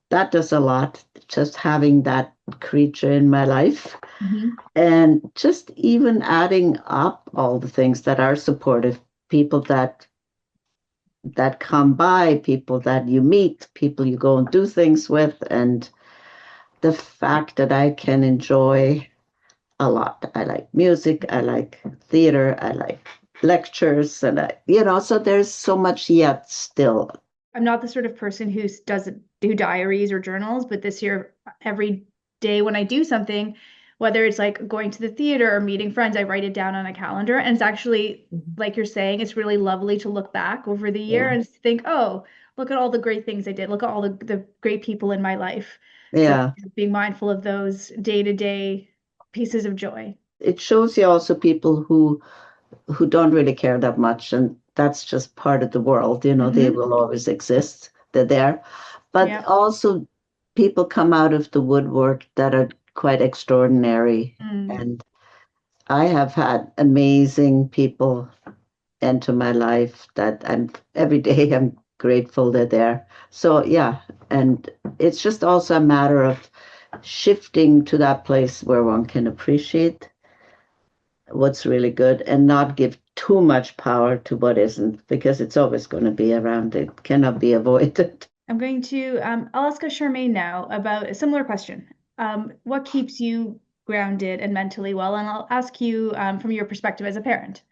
that does a lot, just having that creature in my life. And just even adding up all the things that are supportive, people that come by, people that you meet, people you go and do things with, and the fact that I can enjoy a lot. I like music, I like theater, I like lectures, and so there's so much yet still. I'm not the sort of person who doesn't do diaries or journals, but this year, every day when I do something, whether it's like going to the theater or meeting friends, I write it down on a calendar. And it's actually, like you're saying, it's really lovely to look back over the year and think, oh, look at all the great things I did. Look at all the great people in my life. Yeah. So being mindful of those day-to-day pieces of joy. It shows you also people who don't really care that much, and that's just part of the world. They will always exist. They're there. But also people come out of the woodwork that are quite extraordinary. Mm. And I have had amazing people into my life that I'm every day I'm grateful they're there. So yeah, and it's just also a matter of shifting to that place where one can appreciate what's really good and not give too much power to what isn't, because it's always going to be around. It cannot be avoided. I'm going to, I'll ask a Charmaine now about a similar question. What keeps you grounded and mentally well? And I'll ask you from your perspective as a parent.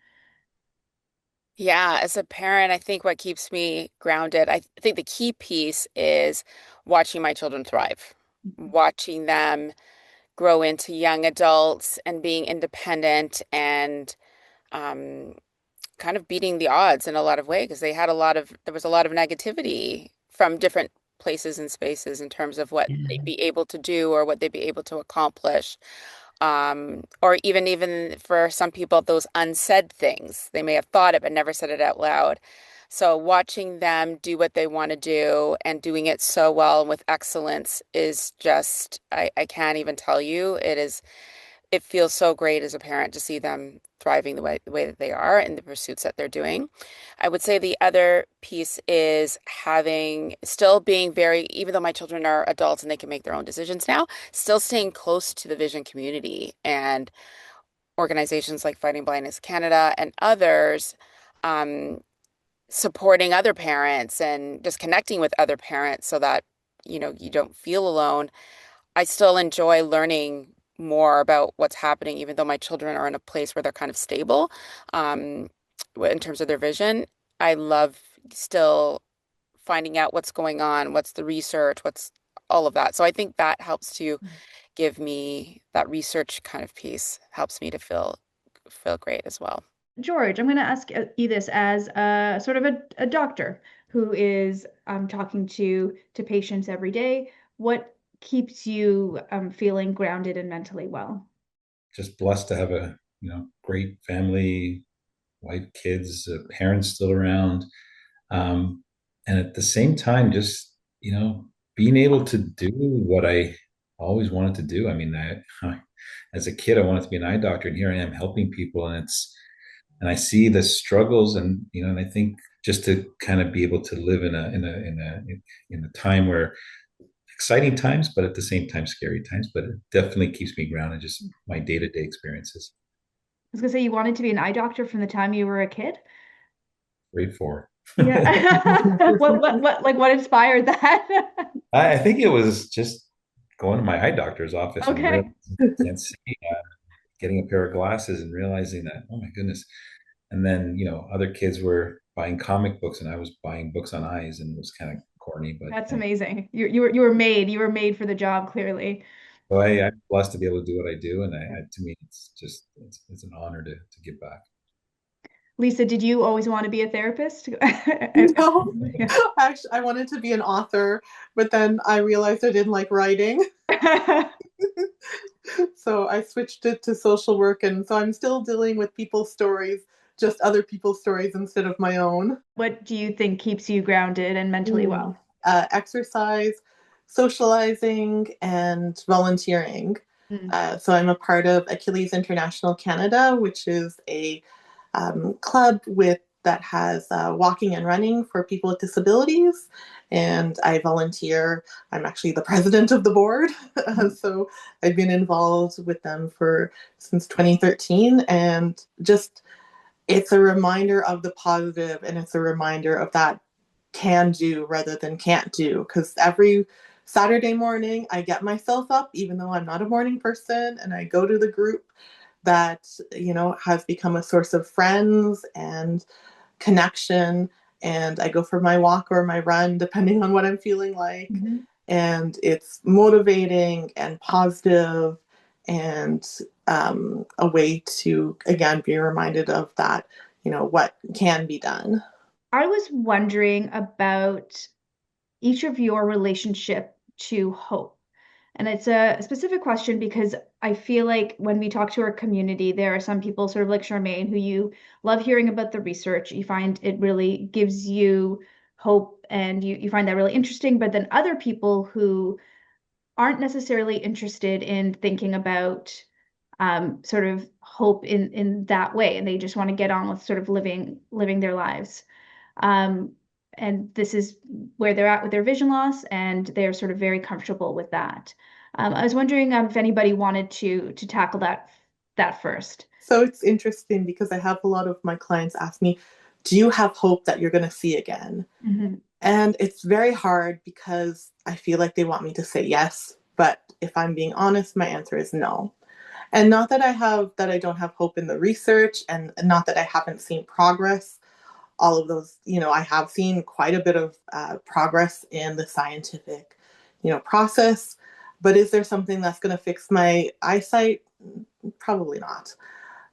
Yeah, as a parent, I think what keeps me grounded, I think the key piece is watching my children thrive, watching them grow into young adults and being independent and um, kind of beating the odds in a lot of ways because there was a lot of negativity from different places and spaces in terms of what they'd be able to do or what they'd be able to accomplish. Or even for some people, those unsaid things. They may have thought it but never said it out loud. So watching them do what they want to do and doing it so well and with excellence is just, I can't even tell you. It feels so great as a parent to see them thriving the way that they are in the pursuits that they're doing. I would say the other piece is still being even though my children are adults and they can make their own decisions now, still staying close to the vision community and organizations like Fighting Blindness Canada and others, um, supporting other parents and just connecting with other parents so that, you don't feel alone. I still enjoy learning more about what's happening, even though my children are in a place where they're kind of stable, um, in terms of their vision. I love still finding out what's going on, what's the research, what's all of that. So I think that helps to give me that research kind of piece, helps me to feel great as well. George, I'm going to ask you this as a sort of a doctor who is talking to patients every day. What keeps you feeling grounded and mentally well? Just blessed to have a great family, wife, kids, parents still around, and at the same time, just being able to do what I always wanted to do. I mean, as a kid, I wanted to be an eye doctor, and here I am helping people, and I see the struggles, and I think just to kind of be able to live in a time where exciting times, but at the same time scary times, but it definitely keeps me grounded. Just my day-to-day experiences. I was going to say you wanted to be an eye doctor from the time you were a kid. Grade 4. Yeah. What inspired that? I think it was just going to my eye doctor's office and Okay. seeing, getting a pair of glasses and realizing that, oh my goodness. And then, other kids were buying comic books and I was buying books on eyes, and it was kind of corny, but That's amazing. You were made for the job, clearly. so I'm blessed to be able to do what I do. And to me, it's an honor to give back. Lisa, did you always want to be a therapist? No, Yeah. actually, I wanted to be an author, but then I realized I didn't like writing. So I switched it to social work, and so I'm still dealing with people's stories, just other people's stories instead of my own. What do you think keeps you grounded and mentally well? Exercise, socializing, and volunteering. Mm. So I'm a part of Achilles International Canada, which is a club that has walking and running for people with disabilities. And I volunteer. I'm actually the president of the board. So I've been involved with them since 2013. And just, it's a reminder of the positive, and it's a reminder of that can do rather than can't do. Because every Saturday morning, I get myself up, even though I'm not a morning person, and I go to the group that has become a source of friends and connection, and I go for my walk or my run depending on what I'm feeling like. Mm-hmm. And it's motivating and positive, and a way to again be reminded of that, what can be done. I was wondering about each of your relationship to hope. And it's a specific question because I feel like when we talk to our community, there are some people, sort of like Charmaine, who you love hearing about the research. You find it really gives you hope and you find that really interesting. But then other people who aren't necessarily interested in thinking about sort of hope in that way, and they just want to get on with sort of living their lives. And this is where they're at with their vision loss, and they're sort of very comfortable with that. I was wondering if anybody wanted to tackle that first. So it's interesting because I have a lot of my clients ask me, do you have hope that you're going to see again? Mm-hmm. And it's very hard because I feel like they want me to say yes. But if I'm being honest, my answer is no. And not that I don't have hope in the research, and not that I haven't seen progress. All of those, I have seen quite a bit of progress in the scientific, process. But is there something that's going to fix my eyesight? Probably not.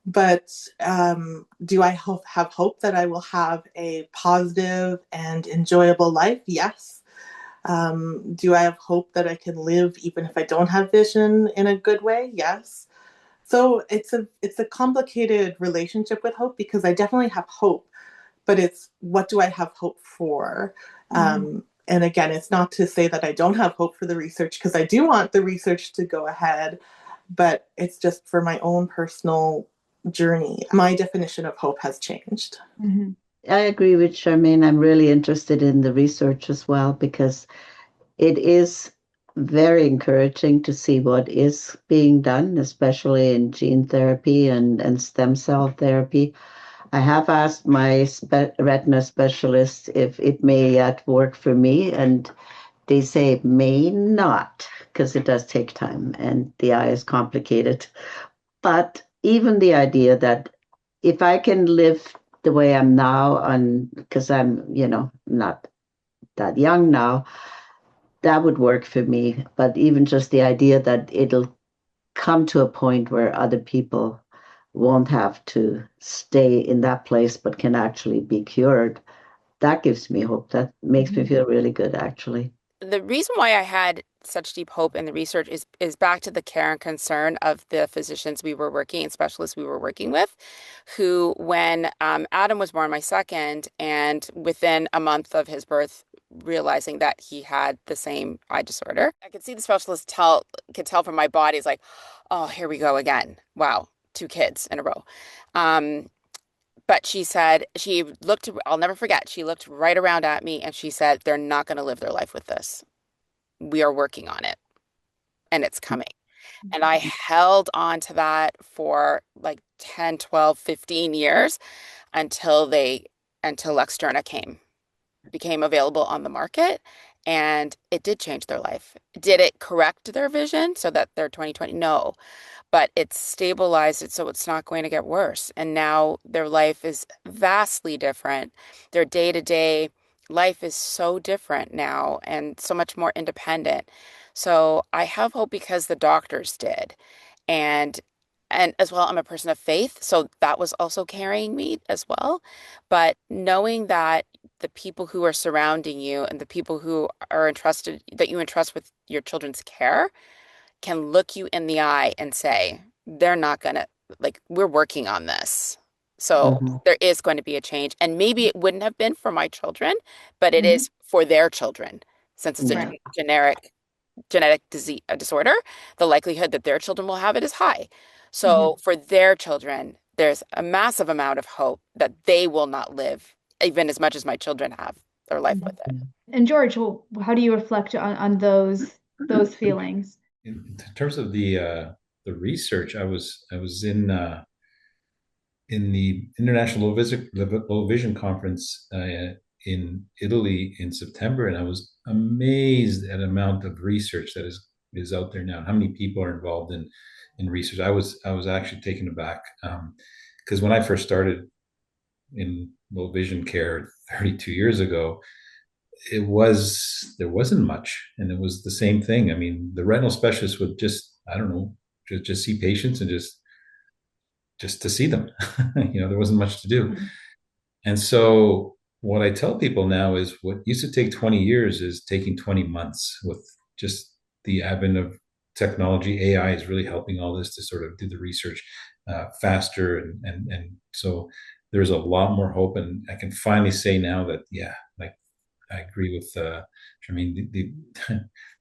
But do I have hope that I will have a positive and enjoyable life? Yes. Do I have hope that I can live even if I don't have vision in a good way? Yes. So it's a complicated relationship with hope, because I definitely have hope, but it's what do I have hope for? And again, it's not to say that I don't have hope for the research, because I do want the research to go ahead, but it's just for my own personal journey. My definition of hope has changed. Mm-hmm. I agree with Charmaine. I'm really interested in the research as well, because it is very encouraging to see what is being done, especially in gene therapy and stem cell therapy. I have asked my retina specialist if it may yet work for me, and they say it may not, because it does take time and the eye is complicated. But even the idea that if I can live the way I'm now, because I'm, not that young now, that would work for me. But even just the idea that it'll come to a point where other people won't have to stay in that place but can actually be cured, that gives me hope. That makes me feel really good, actually. The reason why I had such deep hope in the research is back to the care and concern of the physicians we were working and specialists we were working with, who, when Adam was born, my second, and within a month of his birth, realizing that he had the same eye disorder, I could see the specialist could tell from my body, it's like, oh, here we go again. Wow, 2 kids in a row. But she said, I'll never forget, she looked right around at me and she said, they're not going to live their life with this. We are working on it and it's coming. And I held on to that for like 10, 12, 15 years until Luxturna became available on the market. And it did change their life. Did it correct their vision so that they're 20/20? No, but it's stabilized it so it's not going to get worse. And now their life is vastly different. Their day-to-day life is so different now and so much more independent. So I have hope because the doctors did. And as well, I'm a person of faith, so that was also carrying me as well. But knowing that the people who are surrounding you and the people who are that you entrust with your children's care can look you in the eye and say, they're not gonna, like, we're working on this. So there is going to be a change. And maybe it wouldn't have been for my children, but it is for their children. Since it's a genetic disorder, the likelihood that their children will have it is high. So for their children, there's a massive amount of hope that they will not live even as much as my children have their life with it. And George, well, how do you reflect on those feelings? In terms of the research, I was in the International Low Vision Conference in Italy in September, and I was amazed at the amount of research that is out there now, and how many people are involved in research. I was actually taken aback because when I first started in low vision care 32 years ago, there wasn't much, and it was the same thing. I mean, the retinal specialist would just, I don't know, just see patients and just to see them. There wasn't much to do. And so what I tell people now is what used to take 20 years is taking 20 months with just the advent of technology. AI is really helping all this to sort of do the research faster. And so there's a lot more hope. And I can finally say now that, yeah, like I agree with, I mean,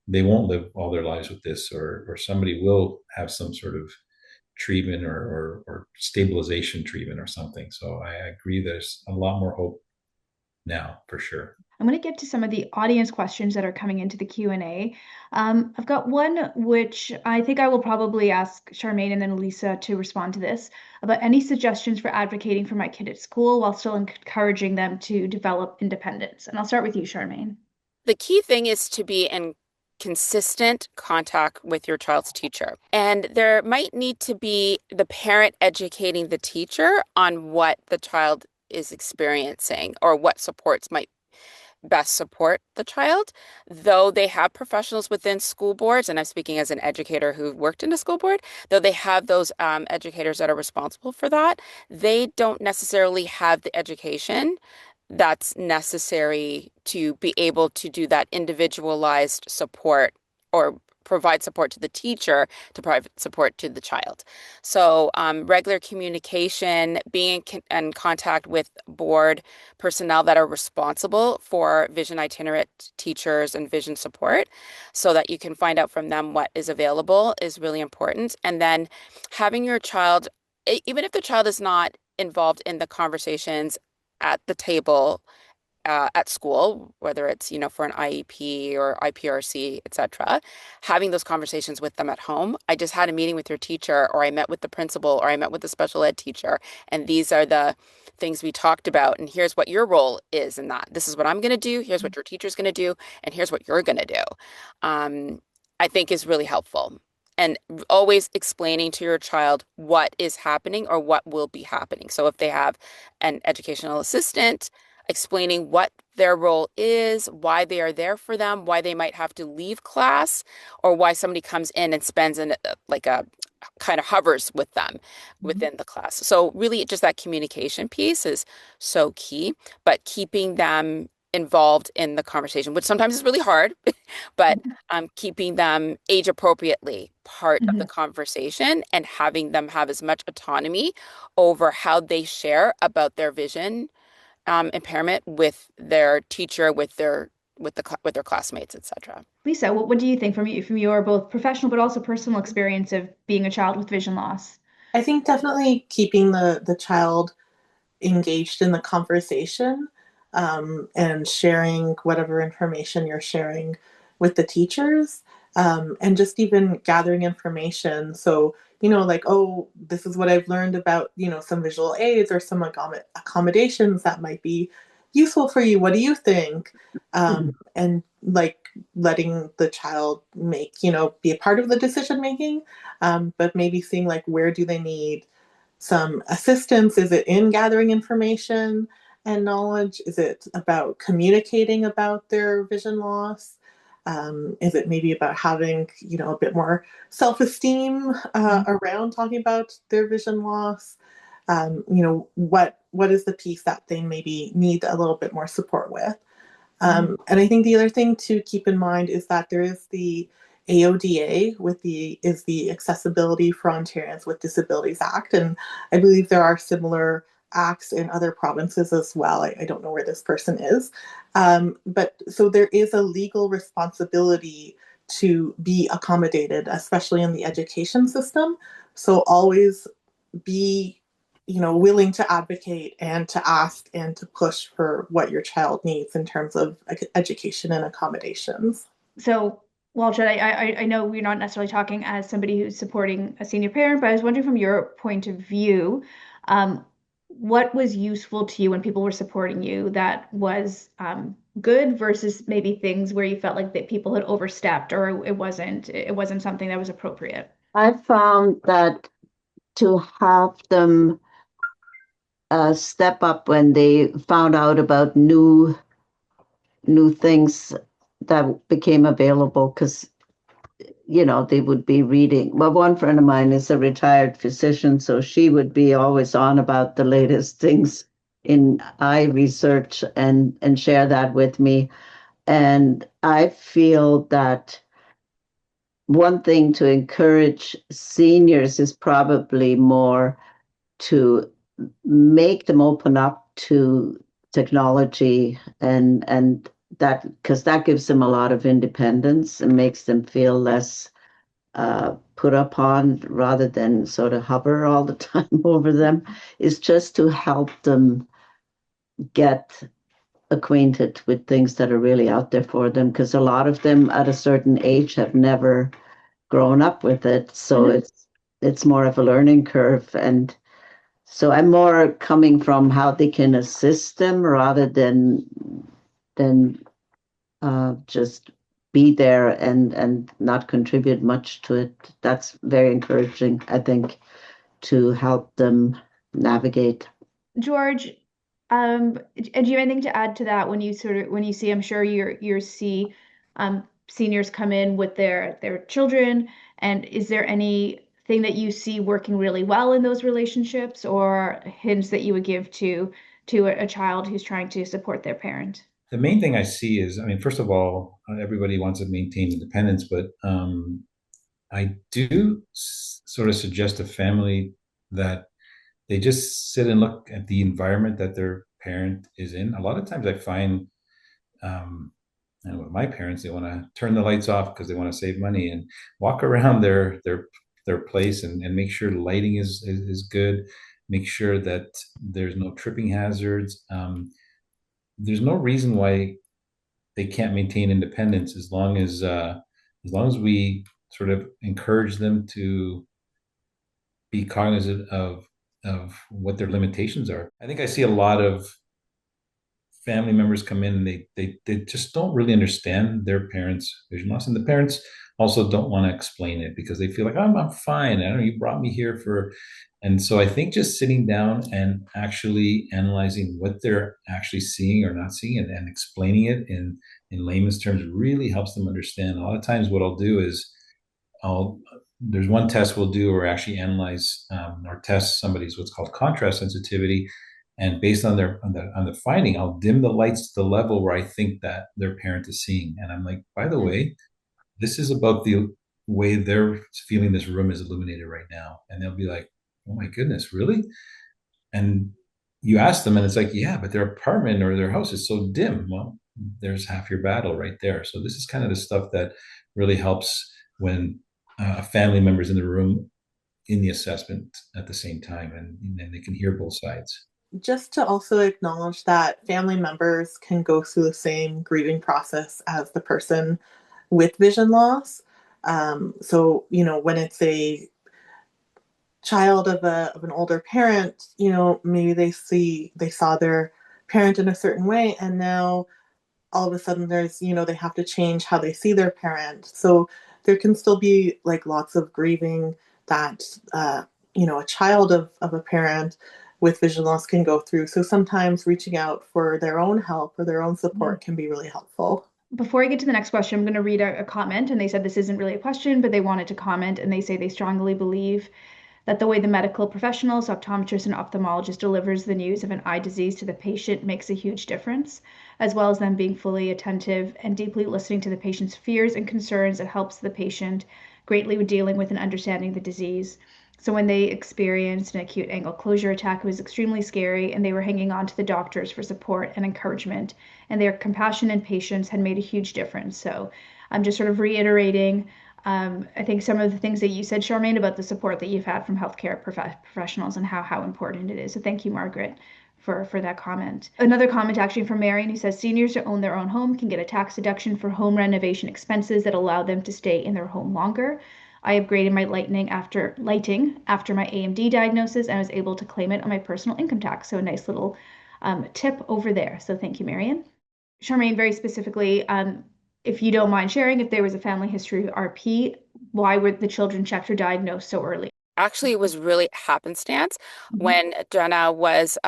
they won't live all their lives with this, or somebody will have some sort of treatment or stabilization treatment or something. So I agree, there's a lot more hope now for sure. I'm going to get to some of the audience questions that are coming into the Q&A. I've got one which I think I will probably ask Charmaine and then Lisa to respond to this, about any suggestions for advocating for my kid at school while still encouraging them to develop independence. And I'll start with you, Charmaine. The key thing is to be in consistent contact with your child's teacher. And there might need to be the parent educating the teacher on what the child is experiencing or what supports might best support the child. Though they have professionals within school boards, and I'm speaking as an educator who worked in a school board, though they have those educators that are responsible for that, they don't necessarily have the education that's necessary to be able to do that individualized support or provide support to the teacher to provide support to the child. So regular communication, being in contact with board personnel that are responsible for vision itinerant teachers and vision support so that you can find out from them what is available is really important. And then having your child, even if the child is not involved in the conversations at the table at school, whether it's, for an IEP or IPRC, etc., having those conversations with them at home. I just had a meeting with your teacher, or I met with the principal, or I met with the special ed teacher, and these are the things we talked about, and here's what your role is in that. This is what I'm going to do, here's what your teacher's going to do, and here's what you're going to do. I think is really helpful. And always explaining to your child what is happening or what will be happening. So if they have an educational assistant, explaining what their role is, why they are there for them, why they might have to leave class, or why somebody comes in and spends like a kind of hovers with them within the class. So really just that communication piece is so key, but keeping them involved in the conversation, which sometimes is really hard, but keeping them age appropriately part of the conversation and having them have as much autonomy over how they share about their vision impairment with their teacher, with their classmates, etc. Lisa, what do you think from your both professional but also personal experience of being a child with vision loss? I think definitely keeping the child engaged in the conversation and sharing whatever information you're sharing with the teachers, and just even gathering information. So, like, oh, this is what I've learned about, some visual aids or some accommodations that might be useful for you. What do you think? And like letting the child make, be a part of the decision making, but maybe seeing like, where do they need some assistance? Is it in gathering information and knowledge? Is it about communicating about their vision loss? Is it maybe about having, a bit more self-esteem around talking about their vision loss? What is the piece that they maybe need a little bit more support with? And I think the other thing to keep in mind is that there is the AODA is the Accessibility for Ontarians with Disabilities Act, and I believe there are similar acts in other provinces as well. I don't know where this person is, but so there is a legal responsibility to be accommodated, especially in the education system. So always be willing to advocate and to ask and to push for what your child needs in terms of education and accommodations. So, Walter, I know we're not necessarily talking as somebody who's supporting a senior parent, but I was wondering from your point of view, what was useful to you when people were supporting you that was good versus maybe things where you felt like that people had overstepped or it wasn't something that was appropriate? I found that to have them step up when they found out about new things that became available, because they would be reading. Well, one friend of mine is a retired physician, so she would be always on about the latest things in eye research and share that with me. And I feel that one thing to encourage seniors is probably more to make them open up to technology and that because that gives them a lot of independence and makes them feel less put upon rather than sort of hover all the time over them, is just to help them get acquainted with things that are really out there for them because a lot of them at a certain age have never grown up with it, so Mhm. it's more of a learning curve. And so I'm more coming from how they can assist them rather than just be there and not contribute much to it. That's very encouraging, I think, to help them navigate. George, do you have anything to add to that when you when you see, I'm sure you see seniors come in with their children, and is there anything that you see working really well in those relationships or hints that you would give to a child who's trying to support their parent? The main thing I see is, I mean, first of all, everybody wants to maintain independence, but I do sort of suggest a family that they just sit and look at the environment that their parent is in. A lot of times I find, and with my parents, they want to turn the lights off because they want to save money and walk around their place and make sure the lighting is good, make sure that there's no tripping hazards. There's no reason why they can't maintain independence as long as we sort of encourage them to be cognizant of what their limitations are. I think I see a lot of family members come in and they just don't really understand their parents' vision loss, and the parents also don't want to explain it because they feel like I'm fine. I don't know, you brought me here for, and so I think just sitting down and actually analyzing what they're actually seeing or not seeing and explaining it in layman's terms really helps them understand. A lot of times, what I'll do is I'll there's one test we'll do where we actually analyze or test somebody's what's called contrast sensitivity, and based on the finding, I'll dim the lights to the level where I think that their parent is seeing, and I'm like, by the Mm. way, this is about the way they're feeling this room is illuminated right now, and they'll be like, oh my goodness, really? And you ask them, and it's like, yeah, but their apartment or their house is so dim. Well, there's half your battle right there. So this is kind of the stuff that really helps when a family member's in the room in the assessment at the same time, and they can hear both sides. Just to also acknowledge that family members can go through the same grieving process as the person with vision loss. So, when it's a child of an older parent, maybe they saw their parent in a certain way, and now all of a sudden there's, they have to change how they see their parent. So there can still be like lots of grieving that, a child of a parent with vision loss can go through. So sometimes reaching out for their own help or their own Mhm. support can be really helpful. Before I get to the next question, I'm going to read a comment, and they said this isn't really a question, but they wanted to comment, and they say they strongly believe that the way the medical professionals, optometrists, and ophthalmologists delivers the news of an eye disease to the patient makes a huge difference, as well as them being fully attentive and deeply listening to the patient's fears and concerns. It helps the patient greatly with dealing with and understanding the disease. So when they experienced an acute angle closure attack, it was extremely scary, and they were hanging on to the doctors for support and encouragement. And their compassion and patience had made a huge difference. So I'm just sort of reiterating I think some of the things that you said, Charmaine, about the support that you've had from healthcare professionals and how important it is. So thank you, Margaret, for that comment. Another comment actually from Marion who says seniors who own their own home can get a tax deduction for home renovation expenses that allow them to stay in their home longer. I upgraded my lighting after my AMD diagnosis and was able to claim it on my personal income tax. So a nice little tip over there. So thank you, Marion. Charmaine, very specifically, if you don't mind sharing, if there was a family history of RP, why were the children checked or diagnosed so early? Actually, it was really happenstance. Mhm. When Jenna was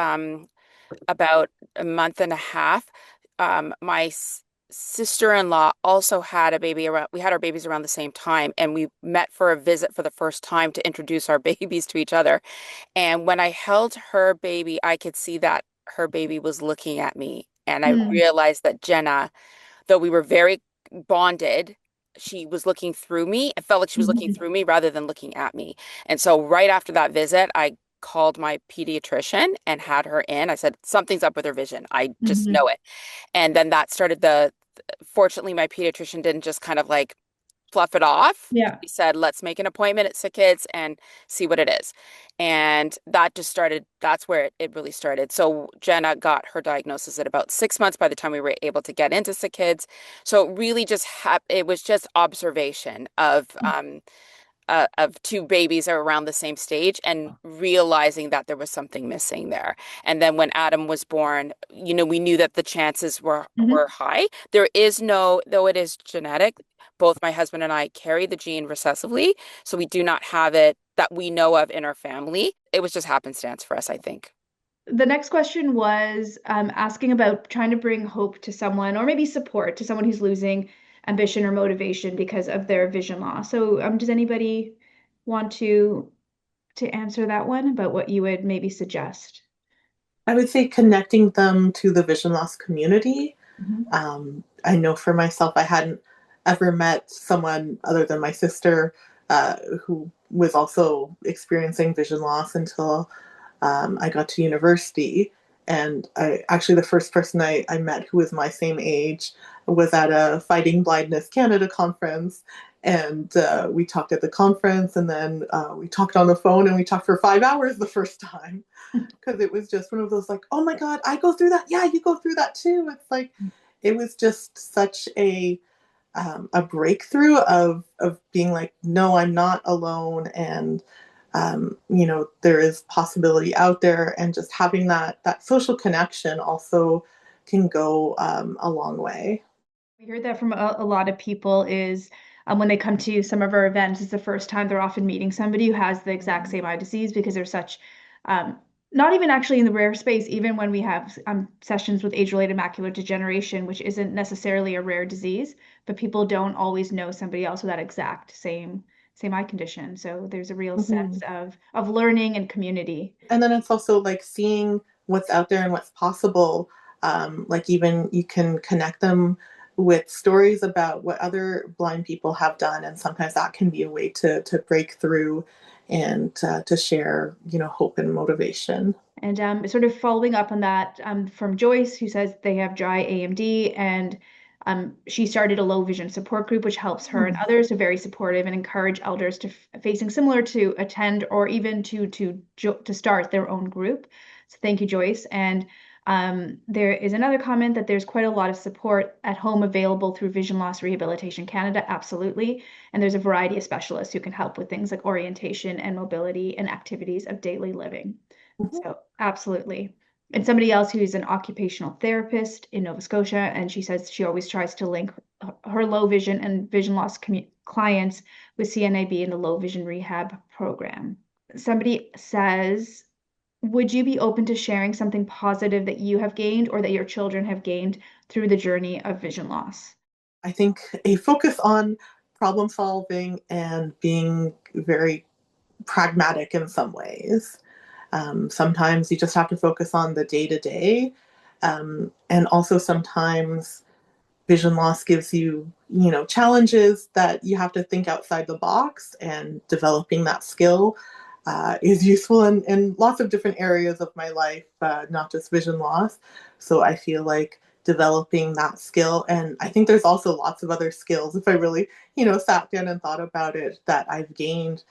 about a month and a half, my sister-in-law also had a baby around, we had our babies around the same time, and we met for a visit for the first time to introduce our babies to each other. And when I held her baby, I could see that her baby was looking at me. And I Mm. realized that Jenna, though we were very bonded, she was looking through me. It felt like she was looking Mhm. through me rather than looking at me. And so right after that visit, I called my pediatrician and had her in. I said, something's up with her vision. I just Mhm. know it. And then that started fortunately, my pediatrician didn't just kind of like fluff it off. Yeah. He said, let's make an appointment at Sick Kids and see what it is. And that just started, that's where it really started. So Jenna got her diagnosis at about 6 months by the time we were able to get into Sick Kids. So it really just it was just observation of two babies are around the same stage and realizing that there was something missing there. And then when Adam was born, we knew that the chances were Mhm. high. There is no, though it is genetic, both my husband and I carry the gene recessively, so we do not have it that we know of in our family. It was just happenstance for us, I think. The next question was asking about trying to bring hope to someone, or maybe support to someone who's losing ambition or motivation because of their vision loss. So, does anybody want to answer that one about what you would maybe suggest? I would say connecting them to the vision loss community. Mhm. I know for myself, I hadn't ever met someone other than my sister who was also experiencing vision loss until I got to university. And actually, the first person I met who was my same age was at a Fighting Blindness Canada conference. And we talked at the conference, and then we talked on the phone, and we talked for 5 hours the first time because it was just one of those like, oh my God, I go through that. Yeah, you go through that too. It's like, it was just such a breakthrough of being like, no, I'm not alone, and there is possibility out there, and just having that social connection also can go a long way. We heard that from a lot of people is when they come to some of our events, it's the first time they're often meeting somebody who has the exact same eye disease because they're such, um, not even actually in the rare space, even when we have sessions with age-related macular degeneration, which isn't necessarily a rare disease, but people don't always know somebody else with that exact same eye condition. So there's a real sense Mhm. of learning and community. And then it's also like seeing what's out there and what's possible. Like even you can connect them with stories about what other blind people have done, and sometimes that can be a way to break through and to share, hope and motivation. And sort of following up on that from Joyce, who says they have dry AMD, and she started a low vision support group, which helps her and others to very supportive and encourage elders to facing similar to attend or even to start their own group. So thank you, Joyce. And there is another comment that there's quite a lot of support at home available through Vision Loss Rehabilitation Canada. Absolutely. And there's a variety of specialists who can help with things like orientation and mobility and activities of daily living. Mhm. So absolutely. And somebody else who's an occupational therapist in Nova Scotia, and she says she always tries to link her low vision and vision loss clients with CNAB in the low vision rehab program. Somebody says, would you be open to sharing something positive that you have gained or that your children have gained through the journey of vision loss? I think a focus on problem solving and being very pragmatic in some ways. Sometimes you just have to focus on the day to day. And also sometimes vision loss gives you, challenges that you have to think outside the box, and developing that skill is useful in lots of different areas of my life, not just vision loss. So I feel like developing that skill, and I think there's also lots of other skills, if I really, sat down and thought about it, that I've gained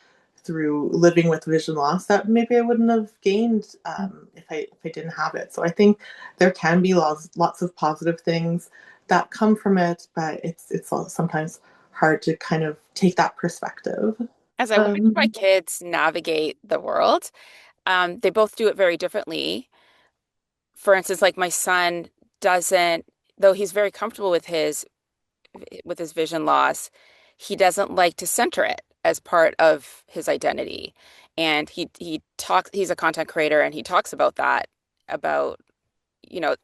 through living with vision loss that maybe I wouldn't have gained if I didn't have it. So I think there can be lots of positive things that come from it, but it's sometimes hard to kind of take that perspective. As I watch my Um, kids navigate the world, they both do it very differently. For instance, like my son doesn't, though he's very comfortable with his vision loss, he doesn't like to center it as part of his identity. And he's a content creator and he talks about that, about,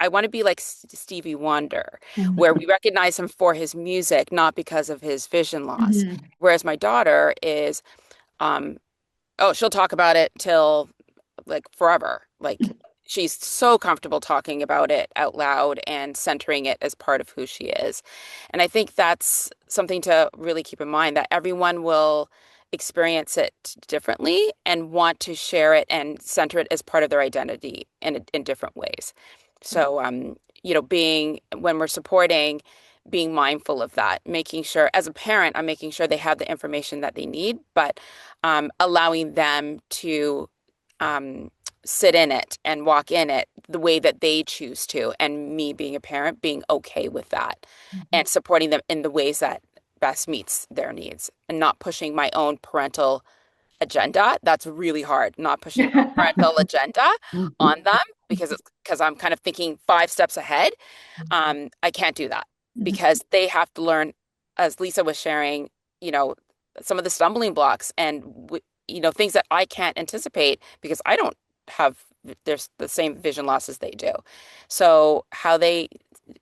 I want to be like Stevie Wonder, where we recognize him for his music, not because of his vision loss. Mhm. Whereas my daughter is, um, oh, she'll talk about it till like forever. Like she's so comfortable talking about it out loud and centering it as part of who she is. And I think that's something to really keep in mind, that everyone will experience it differently and want to share it and center it as part of their identity in different ways. So, when we're supporting, being mindful of that, making sure, as a parent, I'm making sure they have the information that they need, but allowing them to sit in it and walk in it the way that they choose to, and me being a parent being okay with that and supporting them in the ways that best meets their needs and not pushing my own parental agenda. That's really hard, not pushing my parental agenda on them because I'm kind of thinking 5 steps ahead. I can't do that because they have to learn, as Lisa was sharing, some of the stumbling blocks and things that I can't anticipate because I don't have there's the same vision loss as they do. So how they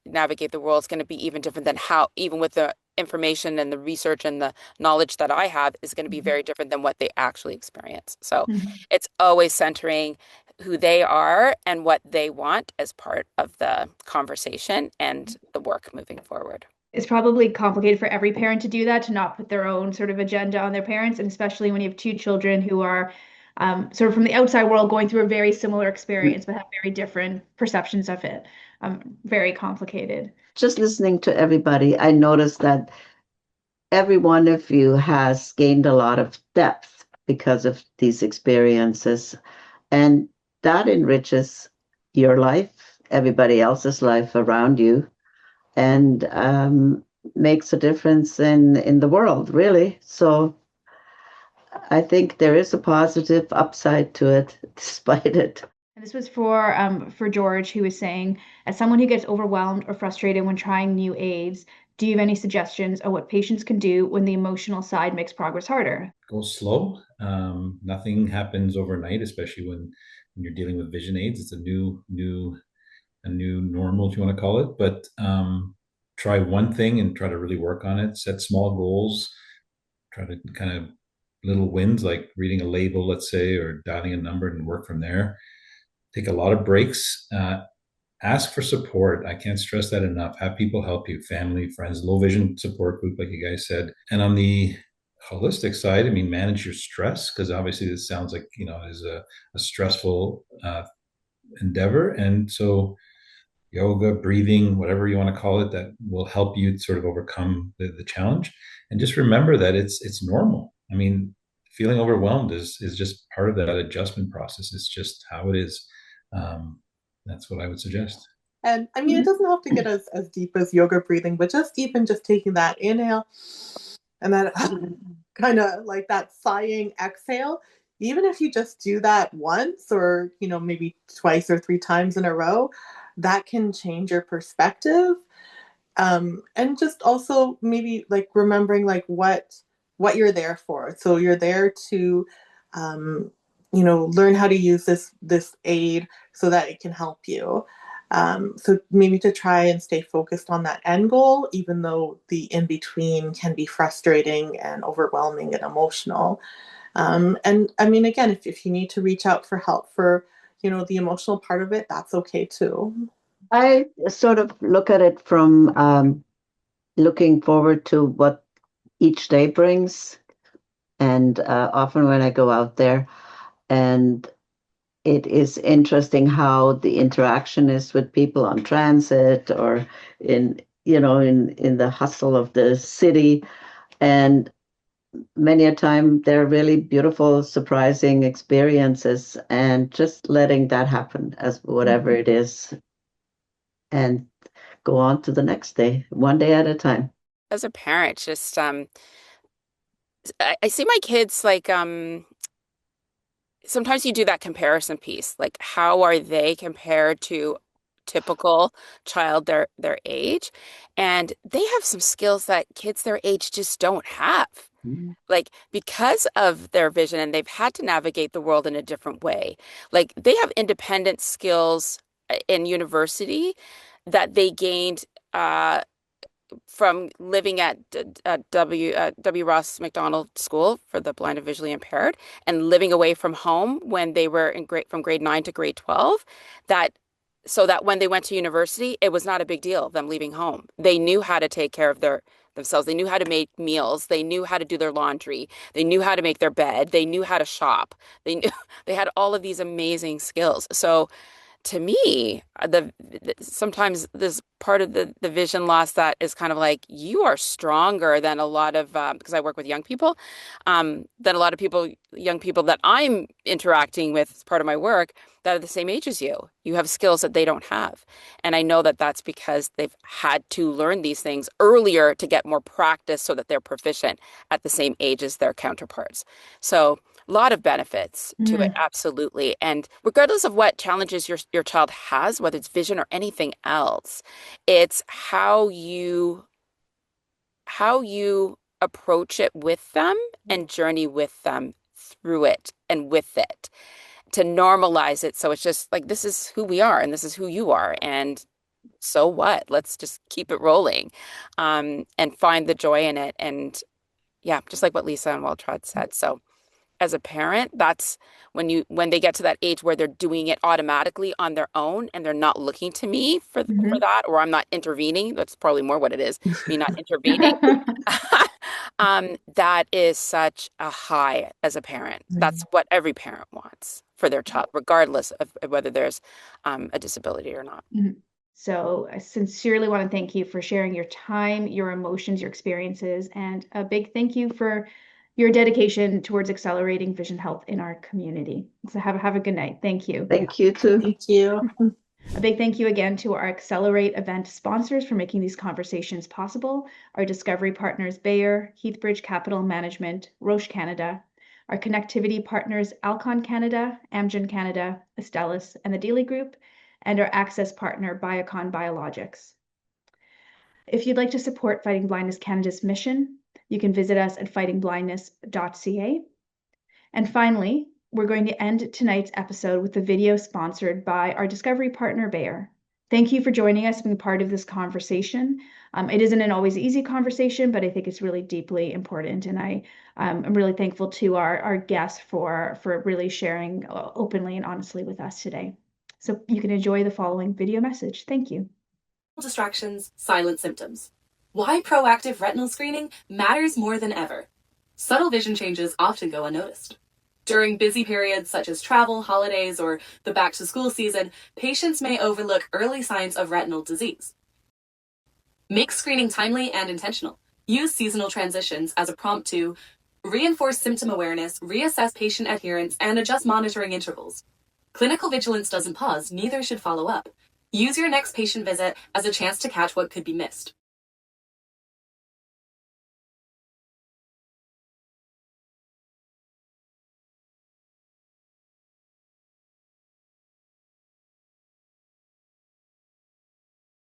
navigate the world is going to be even different than how, even with the information and the research and the knowledge that I have, is going to be very different than what they actually experience. So it's always centering who they are and what they want as part of the conversation and the work moving forward. It's probably complicated for every parent to do that, to not put their own sort of agenda on their parents, and especially when you have two children who are sort of from the outside world going through a very similar experience but have very different perceptions of it. Very complicated. Just listening to everybody, I noticed that every one of you has gained a lot of depth because of these experiences. And that enriches your life, everybody else's life around you, and makes a difference in the world, really. So I think there is a positive upside to it, despite it. And this was for George, who was saying, as someone who gets overwhelmed or frustrated when trying new aids, do you have any suggestions of what patients can do when the emotional side makes progress harder? Go slow. Nothing happens overnight, especially when you're dealing with vision aids. It's a new normal, if you want to call it. But try one thing and try to really work on it. Set small goals. Try to kind of little wins, like reading a label, let's say, or dialing a number, and work from there. Take a lot of breaks. Ask for support. I can't stress that enough. Have people help you, family, friends, low vision support group, like you guys said. And on the holistic side, I mean, manage your stress, because obviously this sounds like, is a stressful endeavor. And so yoga, breathing, whatever you want to call it, that will help you sort of overcome the challenge. And just remember that it's normal. I mean, feeling overwhelmed is just part of that adjustment process. It's just how it is. That's what I would suggest. And I mean, it doesn't have to get as deep as yoga breathing, but just even just taking that inhale and that kind of like that sighing exhale, even if you just do that once or, maybe twice or 3 times in a row, that can change your perspective. And just also maybe like remembering like what you're there for. So you're there to, learn how to use this aid so that it can help you. So maybe to try and stay focused on that end goal, even though the in-between can be frustrating and overwhelming and emotional. And I mean, again, if you need to reach out for help for, the emotional part of it, that's okay too. I sort of look at it from looking forward to what each day brings. And often when I go out there, and it is interesting how the interaction is with people on transit or in the hustle of the city. And many a time they're really beautiful, surprising experiences, and just letting that happen as whatever it is, and go on to the next day, one day at a time. As a parent, just I see my kids like sometimes you do that comparison piece, like how are they compared to typical child their age, and they have some skills that kids their age just don't have. Like because of their vision, and they've had to navigate the world in a different way. Like they have independent skills in university that they gained from living at W. Ross Macdonald School for the Blind and Visually Impaired, and living away from home when they were from grade 9 to grade 12, so that when they went to university, it was not a big deal them leaving home. They knew how to take care of themselves. They knew how to make meals. They knew how to do their laundry. They knew how to make their bed. They knew how to shop. They knew they had all of these amazing skills. So to me, sometimes there's part of the vision loss that is kind of like you are stronger than a lot of because I work with young people, than a lot of young people that I'm interacting with as part of my work that are the same age as you. You have skills that they don't have, and I know that that's because they've had to learn these things earlier to get more practice so that they're proficient at the same age as their counterparts. So a lot of benefits to it, absolutely. And regardless of what challenges your child has, whether it's vision or anything else, it's how you approach it with them and journey with them through it and with it to normalize it. So it's just like, this is who we are and this is who you are. And so what? Let's just keep it rolling, and find the joy in it. And yeah, just like what Lisa and Waltrod said. So as a parent, that's when they get to that age where they're doing it automatically on their own and they're not looking to me for that, or I'm not intervening. That's probably more what it is, me not intervening. That is such a high as a parent. That's what every parent wants for their child, regardless of whether there's a disability or not. So I sincerely want to thank you for sharing your time, your emotions, your experiences, and a big thank you for your dedication towards accelerating vision health in our community. So have a good night. Thank you. Thank you too. Thank you. A big thank you again to our Accelerate event sponsors for making these conversations possible, our discovery partners Bayer, Heathbridge Capital Management, Roche Canada, our connectivity partners Alcon Canada, Amgen Canada, Astellas, and the Dealey Group, and our access partner Biocon Biologics. If you'd like to support Fighting Blindness Canada's mission, you can visit us at fightingblindness.ca. And finally, we're going to end tonight's episode with a video sponsored by our discovery partner, Bayer. Thank you for joining us and being part of this conversation. It isn't an always easy conversation, but I think it's really deeply important. And I'm really thankful to our guests for really sharing openly and honestly with us today. So you can enjoy the following video message. Thank you. Distractions, silent symptoms. Why proactive retinal screening matters more than ever. Subtle vision changes often go unnoticed. During busy periods such as travel, holidays, or the back-to-school season, patients may overlook early signs of retinal disease. Make screening timely and intentional. Use seasonal transitions as a prompt to reinforce symptom awareness, reassess patient adherence, and adjust monitoring intervals. Clinical vigilance doesn't pause, neither should follow up. Use your next patient visit as a chance to catch what could be missed.